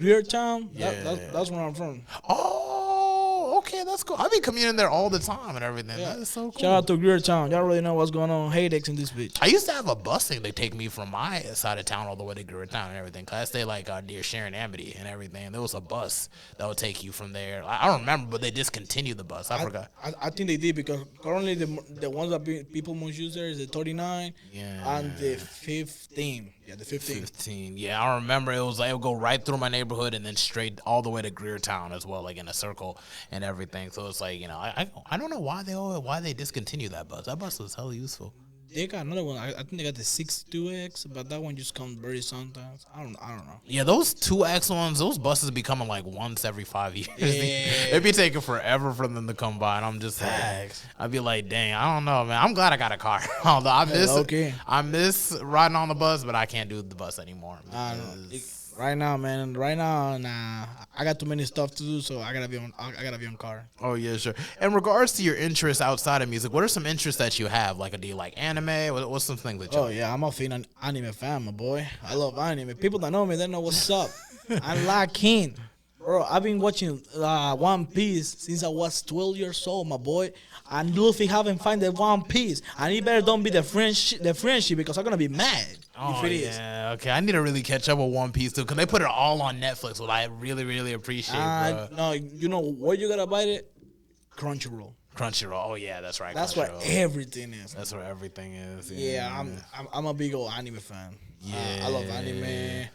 Speaker 2: Gere Town. Yeah. That's where I'm from.
Speaker 1: Oh, okay, that's cool. I be commuting there all the time and everything. Yeah. That is so cool.
Speaker 2: Shout out to Gere Town. Y'all really know what's going on. Hadex in this bitch.
Speaker 1: I used to have a bus thing. They take me from my side of town all the way to Gere Town and everything. Cause I stay like near Sharon Amity and everything. There was a bus that would take you from there. I don't remember, but they discontinued the bus. I forgot.
Speaker 2: I think they did because currently the ones that people most use there is the 39 and the 15. Yeah, the 15.
Speaker 1: Yeah, I remember it would go right through my neighborhood and then straight all the way to Gere Town as well, like in a circle and everything. So it's like, I don't know why they discontinued that bus. That bus was hella useful.
Speaker 2: they got another one. I think they got the 62X, but that one just comes very sometimes. I don't know.
Speaker 1: Yeah, those 2X ones, those buses be coming like once every 5 years.
Speaker 2: Yeah.
Speaker 1: It be taking forever for them to come by, and I'm just like, I'd be like, dang, I don't know, man. I'm glad I got a car. Although I miss riding on the bus, but I can't do the bus anymore.
Speaker 2: Right now, man. Right now, nah. I got too many stuff to do, so I gotta be on car.
Speaker 1: Oh yeah, sure. In regards to your interests outside of music, what are some interests that you have? Like, do you like anime? What's some things that you?
Speaker 2: Oh yeah, I'm a fan anime fan, my boy. I love anime. People that know me, they know what's up. I'm locking. Bro, I've been watching One Piece since I was 12 years old, my boy. And Luffy haven't found the One Piece. And it better don't be the friendship because I'm gonna be mad if it is.
Speaker 1: Yeah, okay. I need to really catch up with One Piece too, because they put it all on Netflix, what I really, really appreciate, bro.
Speaker 2: No, you know where you gotta buy it? Crunchyroll.
Speaker 1: Crunchyroll. Oh yeah, that's right.
Speaker 2: That's where everything is.
Speaker 1: That's where everything is.
Speaker 2: Yeah, I'm a big old anime fan.
Speaker 1: Yeah,
Speaker 2: I love anime.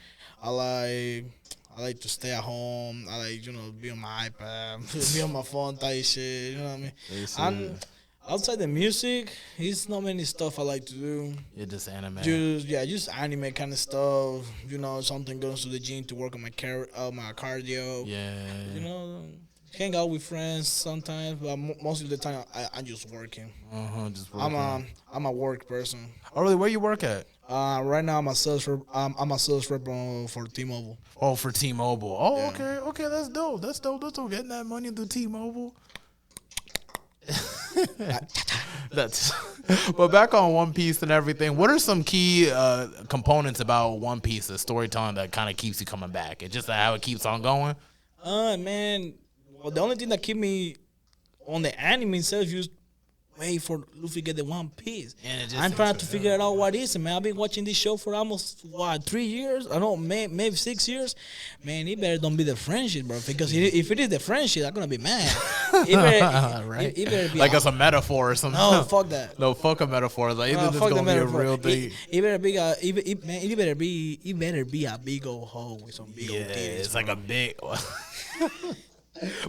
Speaker 2: I like to stay at home. I like, be on my iPad, be on my phone type shit. You know what I mean? And outside the music, it's not many stuff I like to do.
Speaker 1: You're just anime.
Speaker 2: Just anime kind of stuff. Something goes to the gym to work on my cardio.
Speaker 1: Yeah.
Speaker 2: Hang out with friends sometimes, but most of the time I'm just working.
Speaker 1: Just working.
Speaker 2: I'm a work person.
Speaker 1: Oh really? Where you work at?
Speaker 2: Right now I'm a sales rep. I'm a sales rep for T-Mobile.
Speaker 1: Oh, for T-Mobile. Oh,
Speaker 2: Yeah.
Speaker 1: okay. That's dope. That's dope. Getting that money through T-Mobile. But back on One Piece and everything, what are some key components about One Piece, the storytelling that kind of keeps you coming back? It's just how it keeps on going.
Speaker 2: Man. Well, the only thing that keep me on the anime itself is wait for Luffy get the One Piece. I'm trying to figure it out what is it, man. I've been watching this show for almost 3 years. I don't know, maybe 6 years. Man, it better don't be the friendship, bro. Because if it is the friendship, I'm gonna be mad. It better be
Speaker 1: like it's a metaphor or something.
Speaker 2: No, fuck that.
Speaker 1: No, fuck a metaphor. Like
Speaker 2: No,
Speaker 1: this
Speaker 2: fuck
Speaker 1: gonna
Speaker 2: the
Speaker 1: be a
Speaker 2: metaphor.
Speaker 1: real thing.
Speaker 2: It better be it better be a big old hoe with some big old titties.
Speaker 1: It's like a big.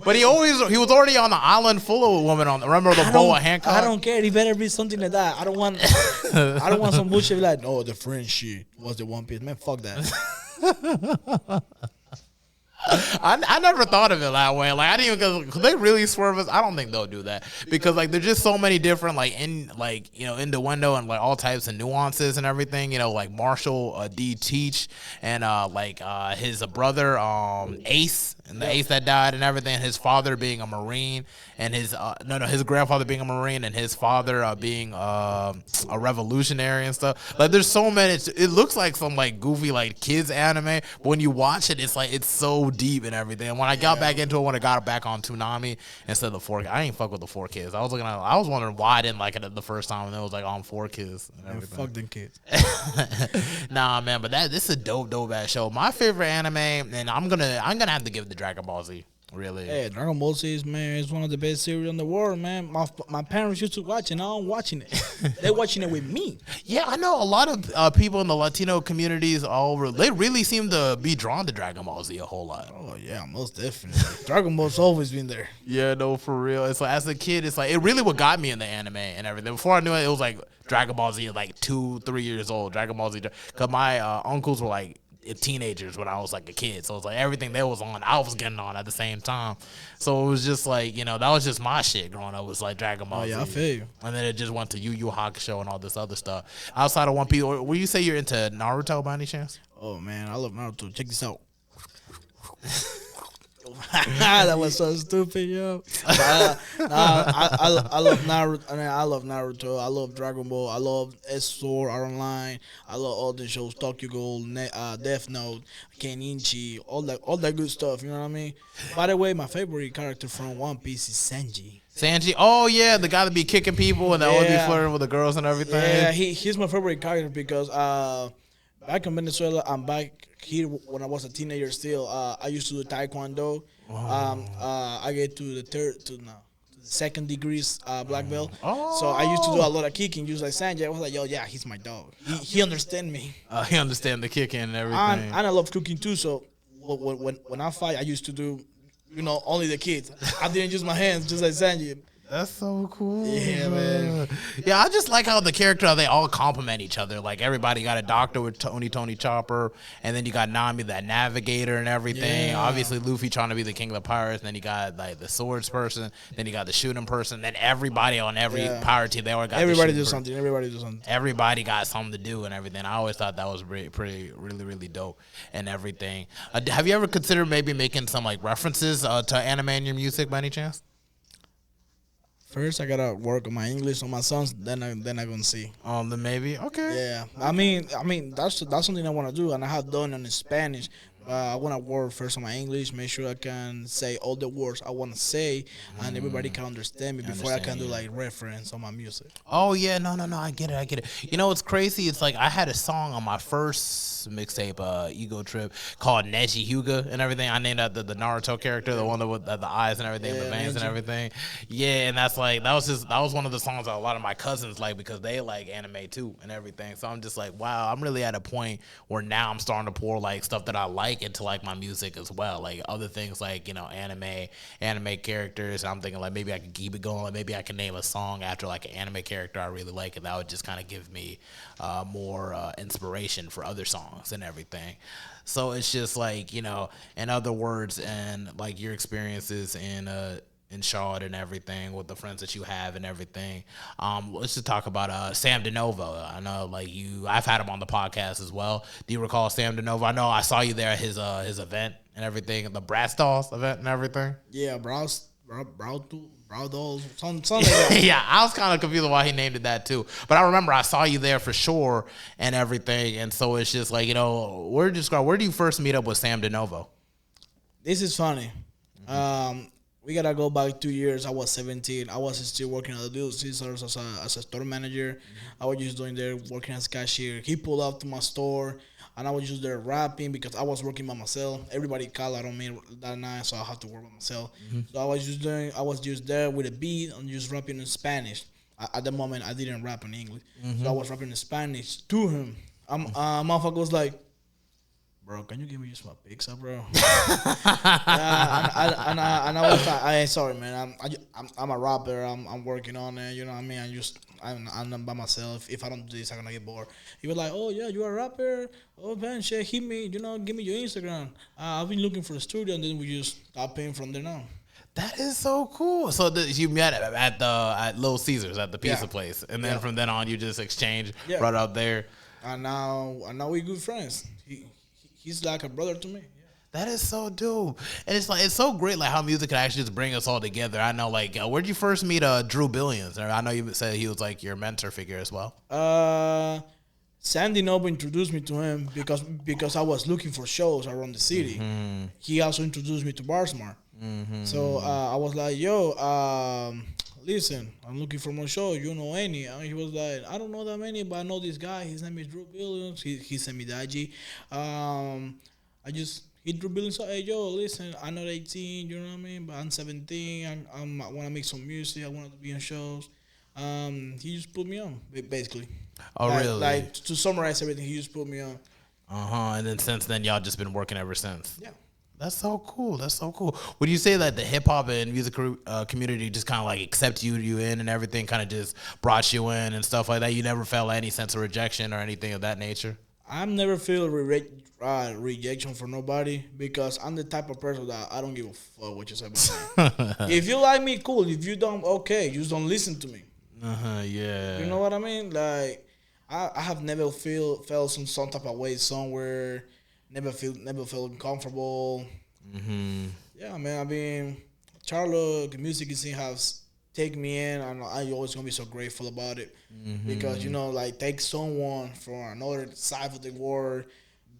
Speaker 1: But he was already on the island full of women on. Remember the boa Hancock?
Speaker 2: I don't care. It better be something like that. I don't want some bullshit like, oh, the friendship was the One Piece. Man, fuck that.
Speaker 1: I never thought of it that way. Like I didn't even cause they really swerve us. I don't think they'll do that because like there's just so many different innuendo and like all types of nuances and everything. Like Marshall D. Teach and his brother Ace. And the ace that died and everything, his father being a Marine, and his grandfather being a Marine, and his father being a revolutionary and stuff. Like, there's so many. It looks like some like goofy like kids anime, but when you watch it, it's like it's so deep and everything. And when I got back into it, when I got back on Toonami instead of the 4K, I ain't fuck with the 4Kids. I was wondering why I didn't like it the first time, and it was like on 4Kids.
Speaker 2: Man, fuck them kids.
Speaker 1: Nah, man, but this is a dope ass show. My favorite anime, and I'm gonna have to give it to Dragon Ball Z. Really?
Speaker 2: Hey, Dragon Ball Z is one of the best series in the world, man. My parents used to watch it. Now I'm watching it. They're watching it with me.
Speaker 1: Yeah, I know a lot of people in the Latino communities all over. They really seem to be drawn to Dragon Ball Z a whole lot.
Speaker 2: Oh yeah, most definitely. Dragon Ball's always been there.
Speaker 1: Yeah, no, for real. It's like as a kid, it's like it really what got me in the anime and everything. Before I knew it, it was like Dragon Ball Z, like 2-3 years old. Dragon Ball Z, because my uncles were like teenagers when I was like a kid, so it was like everything they was on, I was getting on at the same time. So it was just like that was just my shit growing up. Was like Dragon Ball Z.
Speaker 2: I feel you.
Speaker 1: And then it just went to Yu Yu Hakusho and all this other stuff. Outside of One Piece, will you say you're into Naruto by any chance?
Speaker 2: Oh man, I love Naruto. Check this out. That was so stupid, yo. I love Naruto. I love Naruto. I love Dragon Ball. I love S4 Art Online. I love all the shows, Tokyo Ghoul, Death Note, Kenichi, all that good stuff. You know what I mean? By the way, my favorite character from One Piece is Sanji.
Speaker 1: Sanji? Oh yeah, the guy that be kicking people and that would be flirting with the girls and everything.
Speaker 2: Yeah, he's my favorite character because back in Venezuela, I'm back here when I was a teenager still. I used to do Taekwondo. I get to the second degrees black belt. So I used to do a lot of kicking, just like Sanjay. I was like, yo, yeah, he's my dog. He understand me.
Speaker 1: He understand the kicking and everything.
Speaker 2: And I love cooking too. So when I fight, I used to do, only the kids. I didn't use my hands, just like Sanjay.
Speaker 1: That's so cool.
Speaker 2: Yeah, man.
Speaker 1: Yeah, I just like how the character they all complement each other. Like everybody got a doctor with Tony Chopper, and then you got Nami that navigator and everything.
Speaker 2: Yeah.
Speaker 1: Obviously Luffy trying to be the king of the pirates. And then you got like the swords person. Then you got the shooting person. Then everybody on every pirate team they all got.
Speaker 2: Everybody do something. Everybody do something.
Speaker 1: Everybody got something to do and everything. I always thought that was really dope and everything. Have you ever considered maybe making some like references to anime in your music by any chance?
Speaker 2: First, I gotta work on my English on my sons. Then I gonna see.
Speaker 1: Then maybe okay.
Speaker 2: Yeah, I mean that's something I want to do, and I have done it in Spanish. I want to work first on my English, make sure I can say all the words I want to say, and everybody can understand me before I can do like reference on my music.
Speaker 1: Oh yeah, no, I get it. You know what's crazy? It's like I had a song on my first mixtape, Ego Trip, called Neji Hyuga and everything. I named that the Naruto character, the one with the eyes and everything, the veins and everything. Yeah, and that was one of the songs that a lot of my cousins like because they like anime too and everything. So I'm just like, wow, I'm really at a point where now I'm starting to pour like stuff that I like into like my music as well, like other things like anime characters. And I'm thinking like maybe I can keep it going, like maybe I can name a song after like an anime character I really like, and that would just kind of give me more inspiration for other songs and everything. So it's just like, in other words, and like your experiences in Charlotte and everything with the friends that you have and everything. Let's just talk about Sam Dinovo. I know I've had him on the podcast as well. Do you recall Sam Dinovo? I know I saw you there at his event and everything, the Brat Dolls event and everything.
Speaker 2: Yeah, Brow Dolls, something like that.
Speaker 1: Yeah, I was kind of confused why he named it that too. But I remember I saw you there for sure and everything. And so it's just like, where do you first meet up with Sam Dinovo?
Speaker 2: This is funny. We gotta go back 2 years. I was 17. I was still working at the Little Caesars as a store manager. I was just doing there working as cashier. He pulled up to my store, and I was just there rapping because I was working by myself. Everybody called out on me that night, so I had to work by myself. So I was just there with a beat and just rapping in Spanish. At the moment, I didn't rap in English, so I was rapping in Spanish to him. Motherfucker was like, "Bro, can you give me just my pizza, bro?" and I was like, "Sorry, man. I'm a rapper. I'm working on it. You know what I mean? I'm by myself. If I don't do this, I'm gonna get bored." He was like, "Oh yeah, you're a rapper. Oh man, shit, hit me. Give me your Instagram. I've been looking for a studio, and then we just start paying from there now."
Speaker 1: That is so cool. So you met at Little Caesars at the pizza place, and then from then on you just exchanged right out there.
Speaker 2: And now we good friends. He's like a brother to me. Yeah.
Speaker 1: That is so dope, and it's so great like how music can actually just bring us all together. I know where did you first meet Dru Billions? I know you said he was like your mentor figure as well.
Speaker 2: Sam Dinovo introduced me to him because I was looking for shows around the city. He also introduced me to Barsmart. So I was like, "Yo, listen, I'm looking for more shows. You know any?" And he was like, "I don't know that many, but I know this guy. His name is Dru Billions." He sent me the IG. I just hit Dru Billions. Hey, yo, listen, I'm not 18, you know what I mean, but I'm 17. I want to make some music. I want to be on shows. He just put me on, basically.
Speaker 1: Oh, really?
Speaker 2: Like to summarize everything, he just put me on.
Speaker 1: And then since then, y'all just been working ever since.
Speaker 2: Yeah.
Speaker 1: That's so cool. Would you say that the hip hop and music community just kind of like accept you in and everything, kind of just brought you in and stuff like that? You never felt any sense of rejection or anything of that nature?
Speaker 2: I've never feel rejection for nobody because I'm the type of person that I don't give a fuck what you say about me. If you like me, cool. If you don't, okay. Just don't listen to me.
Speaker 1: Yeah.
Speaker 2: You know what I mean? Like I have never felt some type of way somewhere. Never felt uncomfortable. Yeah, man. I mean, Charlotte, the music scene has taken me in, and I'm always gonna be so grateful about it because take someone from another side of the world,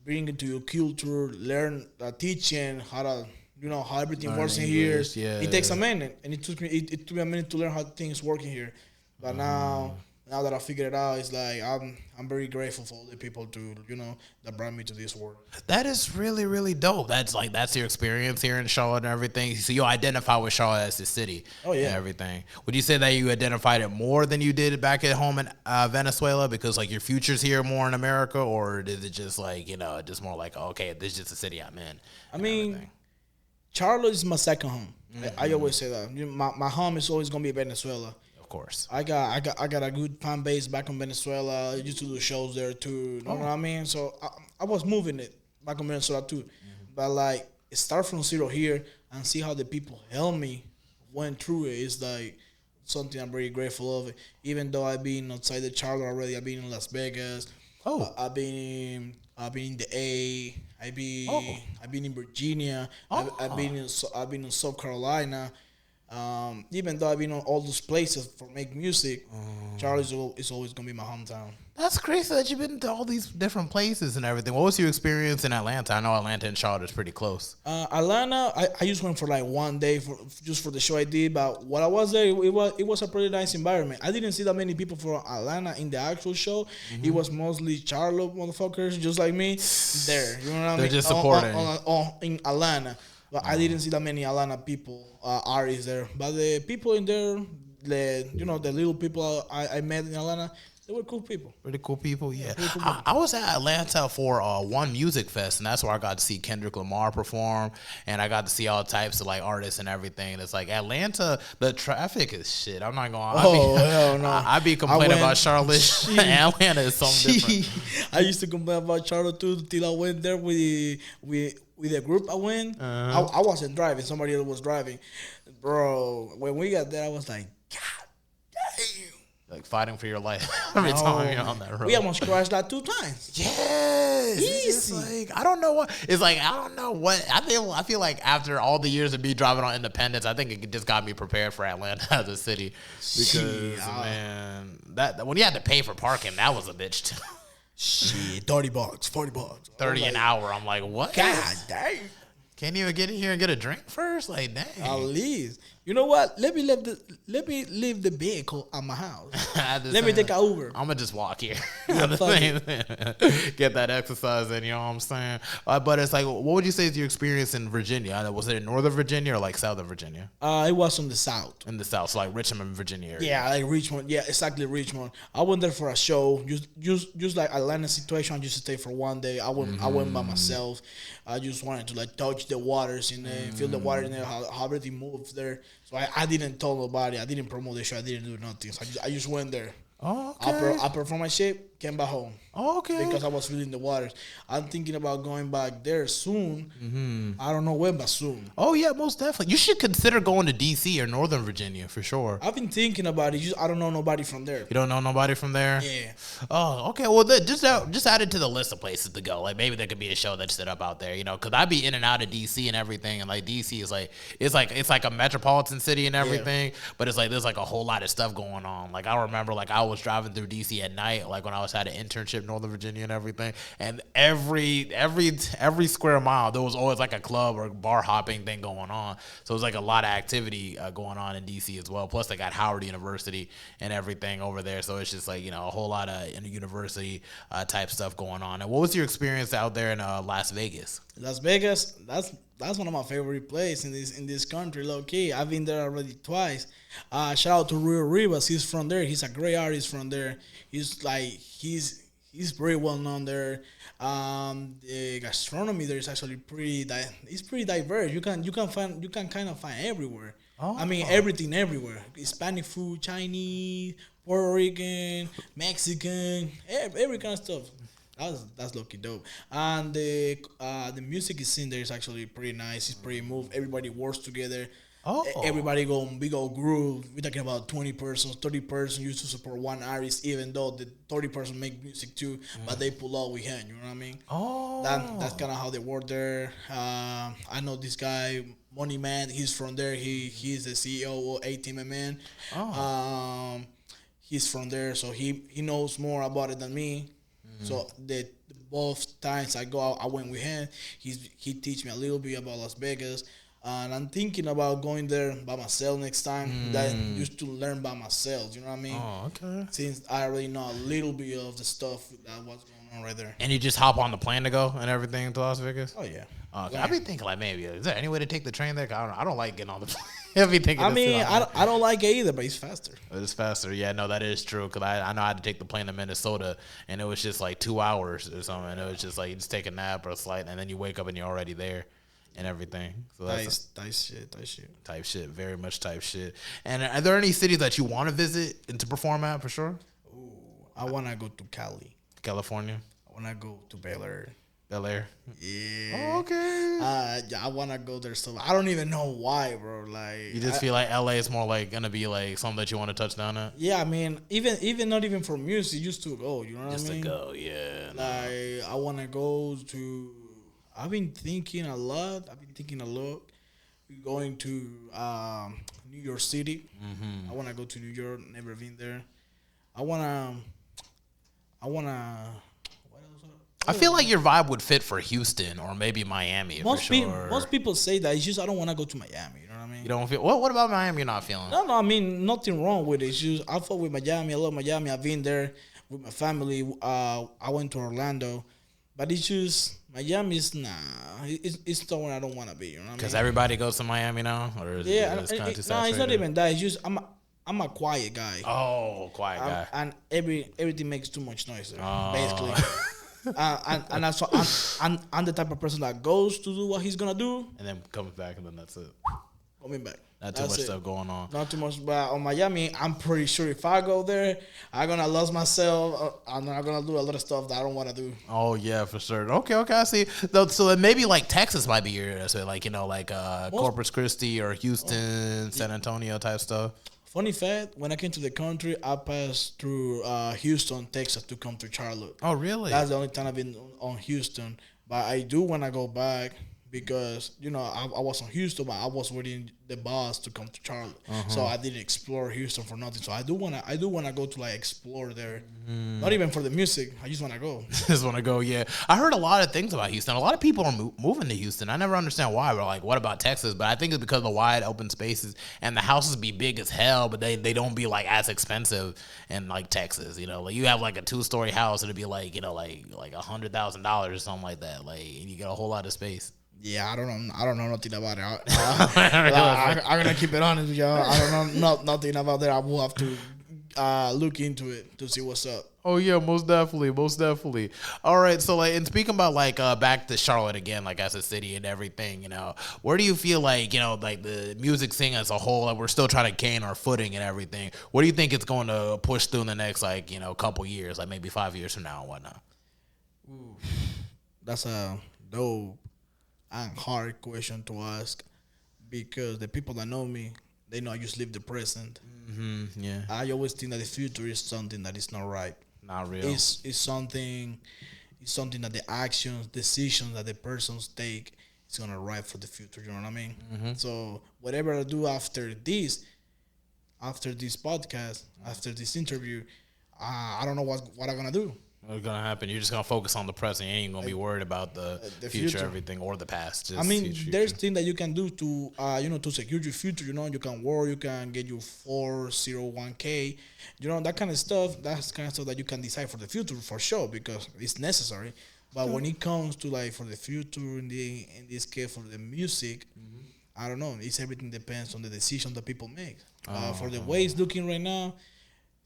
Speaker 2: bring it to your culture, learn, teaching how to, how everything works in here.
Speaker 1: Yeah.
Speaker 2: It takes a minute, and it took me a minute to learn how things work in here, but now that I figured it out, it's like I'm very grateful for all the people that brought me to this world.
Speaker 1: That is really, really dope. That's your experience here in Charlotte and everything. So you identify with Charlotte as the city.
Speaker 2: Oh yeah.
Speaker 1: And everything. Would you say that you identified it more than you did back at home in Venezuela because like your future's here more in America, or is it just like just more like okay, this is just the city I'm in?
Speaker 2: I mean, Charlotte is my second home. I always say that. My home is always gonna be Venezuela.
Speaker 1: Of course.
Speaker 2: I got a good fan base back in Venezuela. I used to do shows there too. You know what I mean? So I was moving it back in Venezuela too. But like start from zero here and see how the people helped me went through it is like something I'm very grateful of. Even though I've been outside the Charlotte already, I've been in Las Vegas. I've been in the A. I've been in Virginia. I've been in South Carolina. Even though I've been on all those places for make music, Charlotte is always gonna be my hometown.
Speaker 1: That's crazy that you've been to all these different places and everything. What was your experience in Atlanta? I know Atlanta and Charlotte is pretty close.
Speaker 2: Atlanta, I just went for like one day just for the show I did. But while I was there, it was a pretty nice environment. I didn't see that many people from Atlanta in the actual show. It was mostly Charlotte motherfuckers just like me there. You know what I mean?
Speaker 1: They're just supporting
Speaker 2: in Atlanta. But I didn't see that many Atlanta people, artists there. But the people in there, the little people I met in Atlanta, they were cool people.
Speaker 1: Pretty cool people, yeah. Cool people. I was at Atlanta for One Music Fest, and that's where I got to see Kendrick Lamar perform, and I got to see all types of like artists and everything. It's like Atlanta, the traffic is shit. I'm not going.
Speaker 2: Hell no.
Speaker 1: I be complaining about Charlotte. Atlanta is something different.
Speaker 2: I used to complain about Charlotte too till I went there with the group I went. I wasn't driving. Somebody else was driving. Bro, when we got there, I was like, God damn.
Speaker 1: Like fighting for your life every time you're on that road.
Speaker 2: We almost crashed like 2 times.
Speaker 1: Yes.
Speaker 2: Easy.
Speaker 1: It's like, I don't know what. It's like, I don't know what. I feel like after all the years of me driving on Independence, I think it just got me prepared for Atlanta as a city. Because, man, that when you had to pay for parking, that was a bitch too.
Speaker 2: Shit, $30, $40.
Speaker 1: 30 an hour. I'm like, what?
Speaker 2: God dang.
Speaker 1: Can't you even get in here and get a drink first? Like, dang.
Speaker 2: At least. You know what? Let me leave the vehicle at my house. Let me take an Uber.
Speaker 1: I'm gonna just walk here.
Speaker 2: Yeah,
Speaker 1: Get that exercise in. You know what I'm saying? But it's like, what would you say is your experience in Virginia? Was it in Northern Virginia or like Southern Virginia?
Speaker 2: It was in the South.
Speaker 1: In the South, so like Richmond, Virginia area.
Speaker 2: Yeah, like Richmond. Yeah, exactly Richmond. I went there for a show. Just like Atlanta situation. I used to stay for one day. I went by myself. I just wanted to like touch the waters in there, feel the water in there, how everything moves there. So I didn't tell nobody. I didn't promote the show. I didn't do nothing. So I just went there.
Speaker 1: Oh, okay.
Speaker 2: I performed my shit, came back home.
Speaker 1: Oh, okay.
Speaker 2: Because I was feeling the waters. I'm thinking about going back there soon. I don't know when, but soon.
Speaker 1: Oh, yeah, most definitely. You should consider going to D.C. or Northern Virginia for sure.
Speaker 2: I've been thinking about it. I don't know nobody from there.
Speaker 1: You don't know nobody from there?
Speaker 2: Yeah.
Speaker 1: Oh, okay. Well, just add it to the list of places to go. Like, maybe there could be a show that's set up out there, you know, because I'd be in and out of D.C. and everything. And, like, D.C. is like, it's like a metropolitan city and everything. Yeah. But it's like, there's like a whole lot of stuff going on. Like, I remember, like, I was driving through D.C. at night, like when I was at an internship in Northern Virginia and everything, and every square mile there was always like a club or bar hopping thing going on. So it was like a lot of activity going on in DC as well. Plus they got Howard University and everything over there, so it's just like, you know, a whole lot of university type stuff going on. And what was your experience out there in Las Vegas?
Speaker 2: Las Vegas, that's one of my favorite places in this country, low key. I've been there already twice. Shout out to Rio Rivas. He's from there. He's a great artist from there. He's pretty well known there. The gastronomy there is actually pretty diverse. You can kind of find everywhere. I mean everything everywhere. Hispanic food, Chinese, Puerto Rican, Mexican, every kind of stuff. That's lucky dope. And the music scene there is actually pretty nice. It's pretty moved. Everybody works together. Everybody go groove. We're talking about 20 persons, 30 persons used to support one artist, even though the 30 person make music too, but they pull out with hand. You know what I mean? That's kind of how they work there. I know this guy, Money Man. He's from there. He's the CEO of ATMMN. He's from there, so he knows more about it than me. So both times I go out, I went with him. He teach me a little bit about Las Vegas. And I'm thinking about going there by myself next time. That used to learn by myself. You know what I mean?
Speaker 1: Oh, okay.
Speaker 2: Since I already know a little bit of the stuff that was going on right there.
Speaker 1: And you just hop on the plane to go and everything to Las Vegas?
Speaker 2: Oh, yeah.
Speaker 1: Okay. I've been thinking like maybe, is there any way to take the train there? I don't like getting on the plane. I
Speaker 2: don't like it either, but it's faster.
Speaker 1: It's faster. Yeah, no, that is true. Because I know I had to take the plane to Minnesota, and it was just like 2 hours or something. And it was just like you just take a nap or a flight, and then you wake up and you're already there. and everything. So that's
Speaker 2: Type shit.
Speaker 1: type shit, very much type shit. And are there any cities that you want to visit and to perform at for sure?
Speaker 2: Ooh, I wanna go to Cali.
Speaker 1: California,
Speaker 2: I wanna go to Bel Air.
Speaker 1: Bel Air.
Speaker 2: Yeah.
Speaker 1: Oh, okay.
Speaker 2: Yeah, I wanna go there. So I don't even know why, bro. Like
Speaker 1: You just feel like LA is more like gonna be like something that you want to touch down at.
Speaker 2: yeah, I mean, even not even for music, just to go. You know
Speaker 1: Just
Speaker 2: what I
Speaker 1: to
Speaker 2: mean?
Speaker 1: go, yeah.
Speaker 2: Like I wanna go to. I've been thinking a lot. Going to New York City. I wanna go to New York. Never been there. I wanna. What else?
Speaker 1: I feel like your vibe would fit for Houston or maybe Miami for sure.
Speaker 2: Most people say that. It's just I don't want to go to Miami. You know what I mean?
Speaker 1: You don't feel what about Miami? You're not feeling?
Speaker 2: No. I mean nothing wrong with it. It's just I fuck with Miami. I love Miami. I've been there with my family. I went to Orlando, but it's just Miami's nah. It's somewhere I don't want to be. You know what I mean?
Speaker 1: Because everybody goes to Miami now, or is
Speaker 2: Yeah,
Speaker 1: it, it's kind of too
Speaker 2: no,
Speaker 1: saturated?
Speaker 2: it's not even that. It's just I'm a quiet guy.
Speaker 1: Oh, quiet guy.
Speaker 2: And everything makes too much noise there,
Speaker 1: Oh.
Speaker 2: basically. And that's why I'm the type of person that goes to do what he's gonna do,
Speaker 1: And then comes back, and then that's it.
Speaker 2: coming back.
Speaker 1: Not too
Speaker 2: That's
Speaker 1: much
Speaker 2: it.
Speaker 1: stuff going on.
Speaker 2: Not too much, but on Miami, I'm pretty sure if I go there, I'm gonna lose myself. I'm not gonna do a lot of stuff that I don't want to do.
Speaker 1: Oh yeah, for sure. Okay, I see. So then maybe like Texas might be your area, so like like Corpus Christi or Houston, San Antonio type stuff.
Speaker 2: Funny fact: when I came to the country, I passed through Houston, Texas, to come to Charlotte.
Speaker 1: Oh really?
Speaker 2: That's the only time I've been on Houston. But I do want to go back because I was on Houston, but I was waiting the bus to come to Charlotte, so I didn't explore Houston for nothing. So I do wanna go to like explore there, not even for the music. I just wanna go.
Speaker 1: Just want to go. Yeah, I heard a lot of things about Houston. A lot of people are moving to Houston. I never understand why. We're like, what about Texas? But I think it's because of the wide open spaces and the houses be big as hell, but they don't be like as expensive in like Texas. Like you have like a 2-story house, it'd be like like $100,000 or something like that. Like and you get a whole lot of space.
Speaker 2: Yeah, I don't know nothing about it. I'm gonna keep it honest with y'all. I don't know nothing about that. I will have to look into it to see what's up.
Speaker 1: Oh yeah, most definitely. All right, so like, and speaking about like back to Charlotte again, like as a city and everything, where do you feel like like the music scene as a whole, like we're still trying to gain our footing and everything? What do you think it's going to push through in the next like couple years, like maybe 5 years from now and whatnot?
Speaker 2: Ooh, that's a dope and hard question to ask because the people that know me, they know I just live the present.
Speaker 1: Yeah,
Speaker 2: I always think that the future is something that is not right.
Speaker 1: not real.
Speaker 2: It's something that the actions, decisions that the persons take is gonna write for the future. You know what I mean? So whatever I do after this podcast, after this interview, I don't know what I'm gonna do.
Speaker 1: What's gonna happen? You're just gonna focus on the present. You ain't gonna be worried about the future, everything, or the past. Just
Speaker 2: I mean,
Speaker 1: future.
Speaker 2: there's things that you can do to to secure your future. You can work, you can get your 401k, that kind of stuff. That's kind of stuff that you can decide for the future for sure because it's necessary. But when it comes to like for the future, in this case for the music, I don't know. Everything depends on the decision that people make. For the way it's looking right now,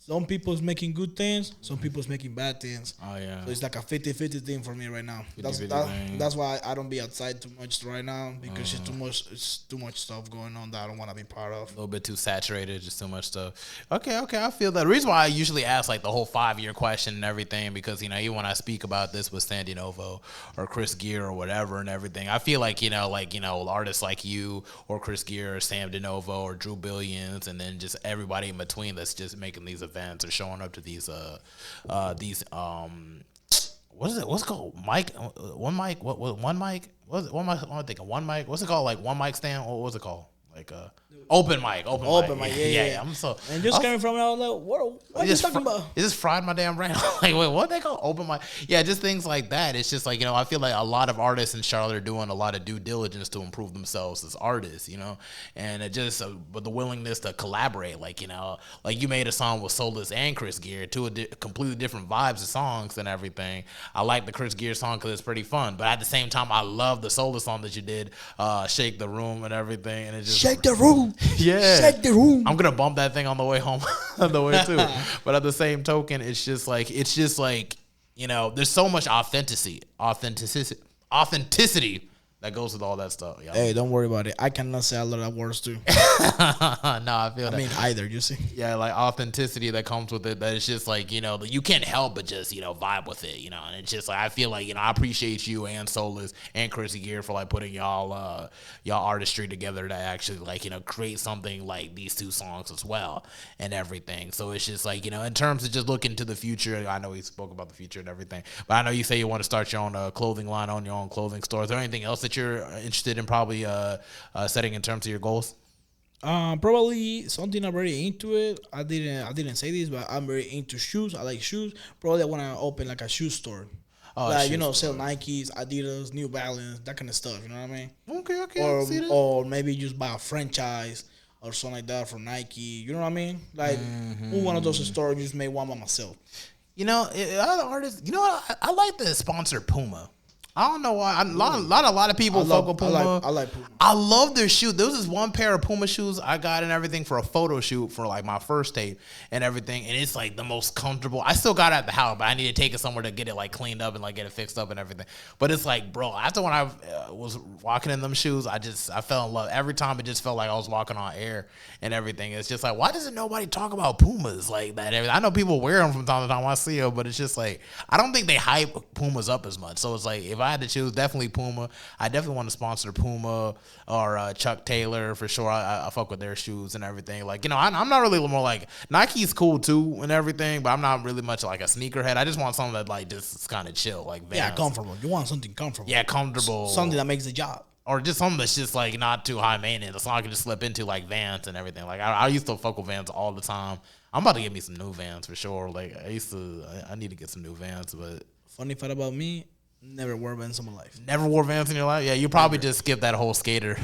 Speaker 2: some people's making good things, some people's making bad things.
Speaker 1: Oh yeah.
Speaker 2: So it's like a 50-50 thing for me right now.
Speaker 1: 50-50 thing.
Speaker 2: That's why I don't be outside too much right now because it's too much stuff going on that I don't want to be part of.
Speaker 1: A little bit too saturated, just too much stuff. Okay, I feel that. The reason why I usually ask like the whole 5-year question and everything, because even when I speak about this with Sam Dinovo or Chris Gere or whatever and everything, I feel like artists like you or Chris Gere or Sam Dinovo or Dru Billions and then just everybody in between that's just making these events or showing up to these what is it? What's it called? Mic? One mic? What? One mic? What am I thinking? One mic? What's it called? Like one mic stand? What was it called? Like open mic. Open mic. Yeah. I'm so.
Speaker 2: And just coming from it, I was like, what are you talking about?
Speaker 1: It just fried my damn brain. Like, wait, what they call open mic? Yeah, just things like that. It's just like, I feel like a lot of artists in Charlotte are doing a lot of due diligence to improve themselves as artists, and it just, but the willingness to collaborate, like you made a song with Solus and Chris Gere, two completely different vibes of songs and everything. I like the Chris Gere song because it's pretty fun, but at the same time, I love the Solus song that you did, Shake the Room and everything, and it just
Speaker 2: Shake the room.
Speaker 1: Yeah,
Speaker 2: Shake the room.
Speaker 1: I'm gonna bump that thing on the way home, on the way too. But at the same token, it's just like there's so much authenticity That goes with all that stuff. Yeah.
Speaker 2: Hey, don't worry about it. I cannot say a lot of words too.
Speaker 1: No, I feel that.
Speaker 2: I mean, either, you see.
Speaker 1: Yeah, like authenticity that comes with it. That it's just like, you can't help but just, vibe with it, and it's just like, I feel like, I appreciate you and Solus and Chrissy Gere for like putting y'all artistry together to actually like, create something like these two songs as well and everything. So it's just like, in terms of just looking to the future, I know we spoke about the future and everything, but I know you say you want to start your own clothing line, on your own clothing store. Is there anything else that you're interested in probably setting in terms of your goals?
Speaker 2: Probably something I'm very into it. I didn't say this, but I'm very into shoes. I like shoes. Probably I want to open like a shoe store. Like, sell Nikes, Adidas, New Balance, that kind of stuff. You know what I mean?
Speaker 1: Okay.
Speaker 2: Or maybe just buy a franchise or something like that for Nike. You know what I mean? Like, one of those stores, just make one by myself.
Speaker 1: Other artists, what? I like the sponsor Puma. I don't know why. A lot of people fuck with Puma.
Speaker 2: I like Puma.
Speaker 1: I love their shoes. There was this one pair of Puma shoes I got and everything for a photo shoot for like my first tape and everything, and it's like the most comfortable. I still got it at the house, but I need to take it somewhere to get it like cleaned up and like get it fixed up and everything. But it's like, bro, after when I was walking in them shoes, I fell in love. Every time it just felt like I was walking on air and everything. It's just like, why doesn't nobody talk about Pumas like that? I know people wear them from time to time. I see them, but it's just like, I don't think they hype Pumas up as much. So it's like, if I had to choose, definitely Puma. I definitely want to sponsor Puma or Chuck Taylor for sure. I fuck with their shoes and everything. Like, I'm not really more like, Nike's cool too and everything, but I'm not really much like a sneakerhead. I just want something that like just kind of chill, like Vans.
Speaker 2: Yeah, comfortable. You want something comfortable.
Speaker 1: Yeah, comfortable.
Speaker 2: Something that makes the job.
Speaker 1: Or just something that's just like not too high maintenance. So I can just slip into like Vans and everything. Like I used to fuck with Vans all the time. I'm about to get me some new Vans for sure. Like I need to get some new Vans, but
Speaker 2: funny fact about me, never wore Vans in my life.
Speaker 1: Never wore Vans in your life? Yeah, you probably just skipped that whole skater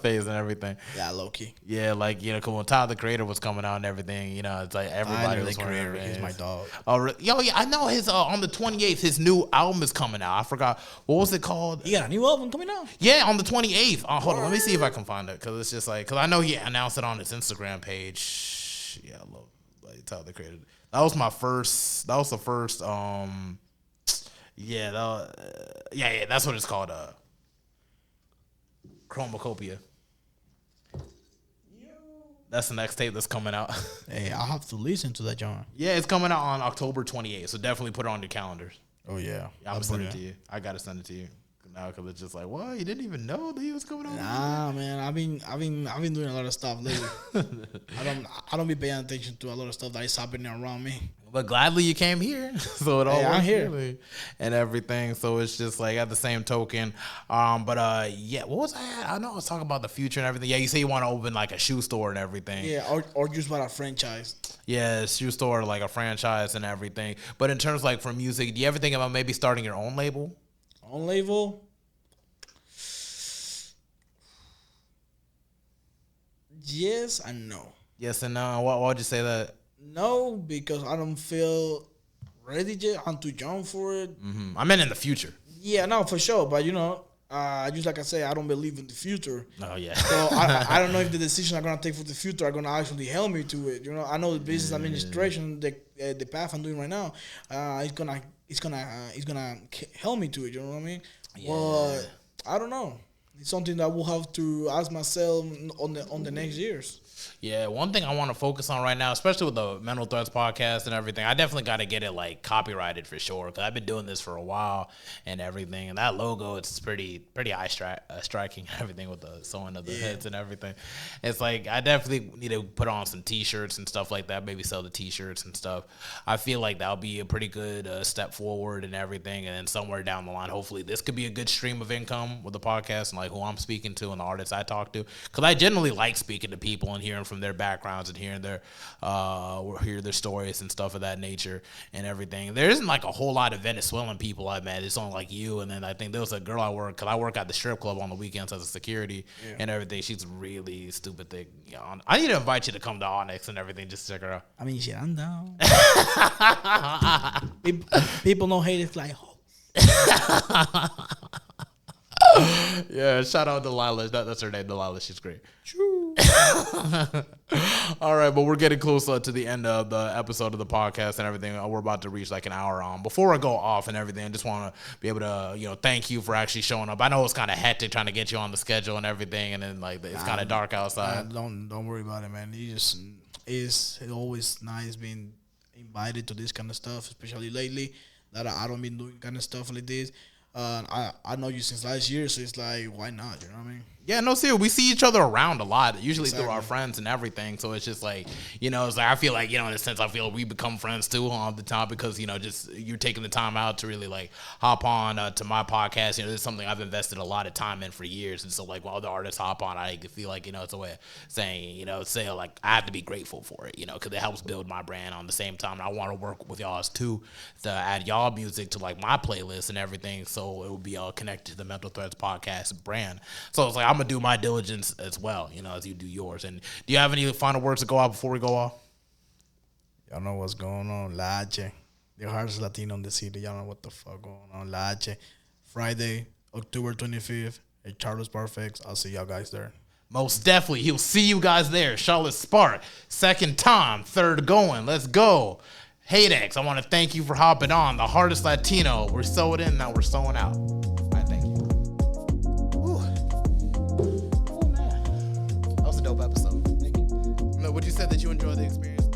Speaker 1: phase and everything.
Speaker 2: Yeah, low key.
Speaker 1: Yeah, like, cause when Tyler the Creator was coming out and everything, it's like everybody was wearing Vans.
Speaker 2: He's my dog.
Speaker 1: Oh, yo, yeah, I know his on the 28th, his new album is coming out. I forgot. What was it called?
Speaker 2: He got a new album coming out?
Speaker 1: Yeah, on the 28th. Hold on, let me see if I can find it, because it's just like, because I know he announced it on his Instagram page. Yeah, I love like Tyler the Creator. That was the first, yeah, that's what it's called. Chromacopia. That's the next tape that's coming out.
Speaker 2: Hey, I'll have to listen to that, John.
Speaker 1: Yeah, it's coming out on October 28th, so definitely put it on your calendars.
Speaker 2: Oh yeah,
Speaker 1: I'm gonna send it to you. I gotta send it to you now because it's just like, what? You didn't even know that he was coming out?
Speaker 2: Nah, man, I've been doing a lot of stuff lately. I don't be paying attention to a lot of stuff that is happening around me.
Speaker 1: But gladly you came here, so it all
Speaker 2: I'm here
Speaker 1: really, and everything. So it's just like at the same token, yeah. What was I know I was talking about the future and everything. Yeah, you say you want to open like a shoe store and everything.
Speaker 2: Yeah, or just about a franchise.
Speaker 1: Yeah, shoe store, like a franchise and everything. But in terms like for music, do you ever think about maybe starting your own label?
Speaker 2: Own label? Yes and no.
Speaker 1: Yes and no. Why would you say that?
Speaker 2: No, because I don't feel ready yet. I'm too young for it.
Speaker 1: Mm-hmm. I meant in the future.
Speaker 2: Yeah, no, for sure. But just like I say, I don't believe in the future.
Speaker 1: Oh yeah.
Speaker 2: So I don't know if the decision I'm gonna take for the future are gonna actually help me to it. I know the business administration, the path I'm doing right now, it's gonna help me to it. You know what I mean? Yeah. But I don't know. It's something that we'll have to ask myself on the next years.
Speaker 1: Yeah, one thing I want to focus on right now, especially with the Mental Threats podcast and everything, I definitely got to get it like copyrighted for sure because I've been doing this for a while and everything. And that logo, it's pretty eye striking and everything with the sewing of the heads and everything. It's like I definitely need to put on some T-shirts and stuff like that. Maybe sell the T-shirts and stuff. I feel like that'll be a pretty good step forward and everything. And then somewhere down the line, hopefully, this could be a good stream of income with the podcast and like who I'm speaking to and the artists I talk to. Because I generally like speaking to people and hearing from their backgrounds and hearing their stories and stuff of that nature and everything. There isn't like a whole lot of Venezuelan people I met. It's only like you, and then I think there was a girl I work at the strip club on the weekends as a security and everything. She's really stupid thick. I need to invite you to come to Onyx and everything just to check her out.
Speaker 2: I mean, shit, I'm down. People don't hate it like
Speaker 1: yeah, shout out Delilah. That's her name, Delilah. She's great.
Speaker 2: True.
Speaker 1: All right, but we're getting closer to the end of the episode of the podcast and everything. We're about to reach like an hour on. Before I go off and everything, I just want to be able to, thank you for actually showing up. I know it's kind of hectic trying to get you on the schedule and everything, and then like it's kind of dark outside.
Speaker 2: Don't worry about it, man. It's always nice being invited to this kind of stuff, especially lately that I don't been doing kind of stuff like this. I know you since last year, so it's like, why not? You know what I mean?
Speaker 1: Yeah, no, seriously, we see each other around a lot, usually
Speaker 2: Exactly.
Speaker 1: through our friends and everything. So it's just like, it's like I feel like, in a sense, I feel we become friends too all the time because, just you're taking the time out to really like hop on to my podcast. This is something I've invested a lot of time in for years. And so like when other artists hop on, I feel like, it's a way of saying, say like I have to be grateful for it, because it helps build my brand on the same time. And I want to work with y'all too to add y'all music to like my playlist and everything. So it will be all connected to the Mental Threads podcast brand. So it's like, I'm going to do my diligence as well, as you do yours. And do you have any final words to go out before we go off?
Speaker 2: Y'all know what's going on. La H, the hardest Latino in the city. Y'all know what the fuck going on. La H, Friday, October 25th at Charles Perfects. I'll see y'all guys there.
Speaker 1: Most definitely. He'll see you guys there. Charlotte Spark, second time, third going. Let's go. Hadex, I want to thank you for hopping on. The hardest Latino. We're sewing in, now we're sewing out. All right, thank you. Ooh. Oh, man. That was a dope episode. Thank you. Would you say that you enjoyed the experience?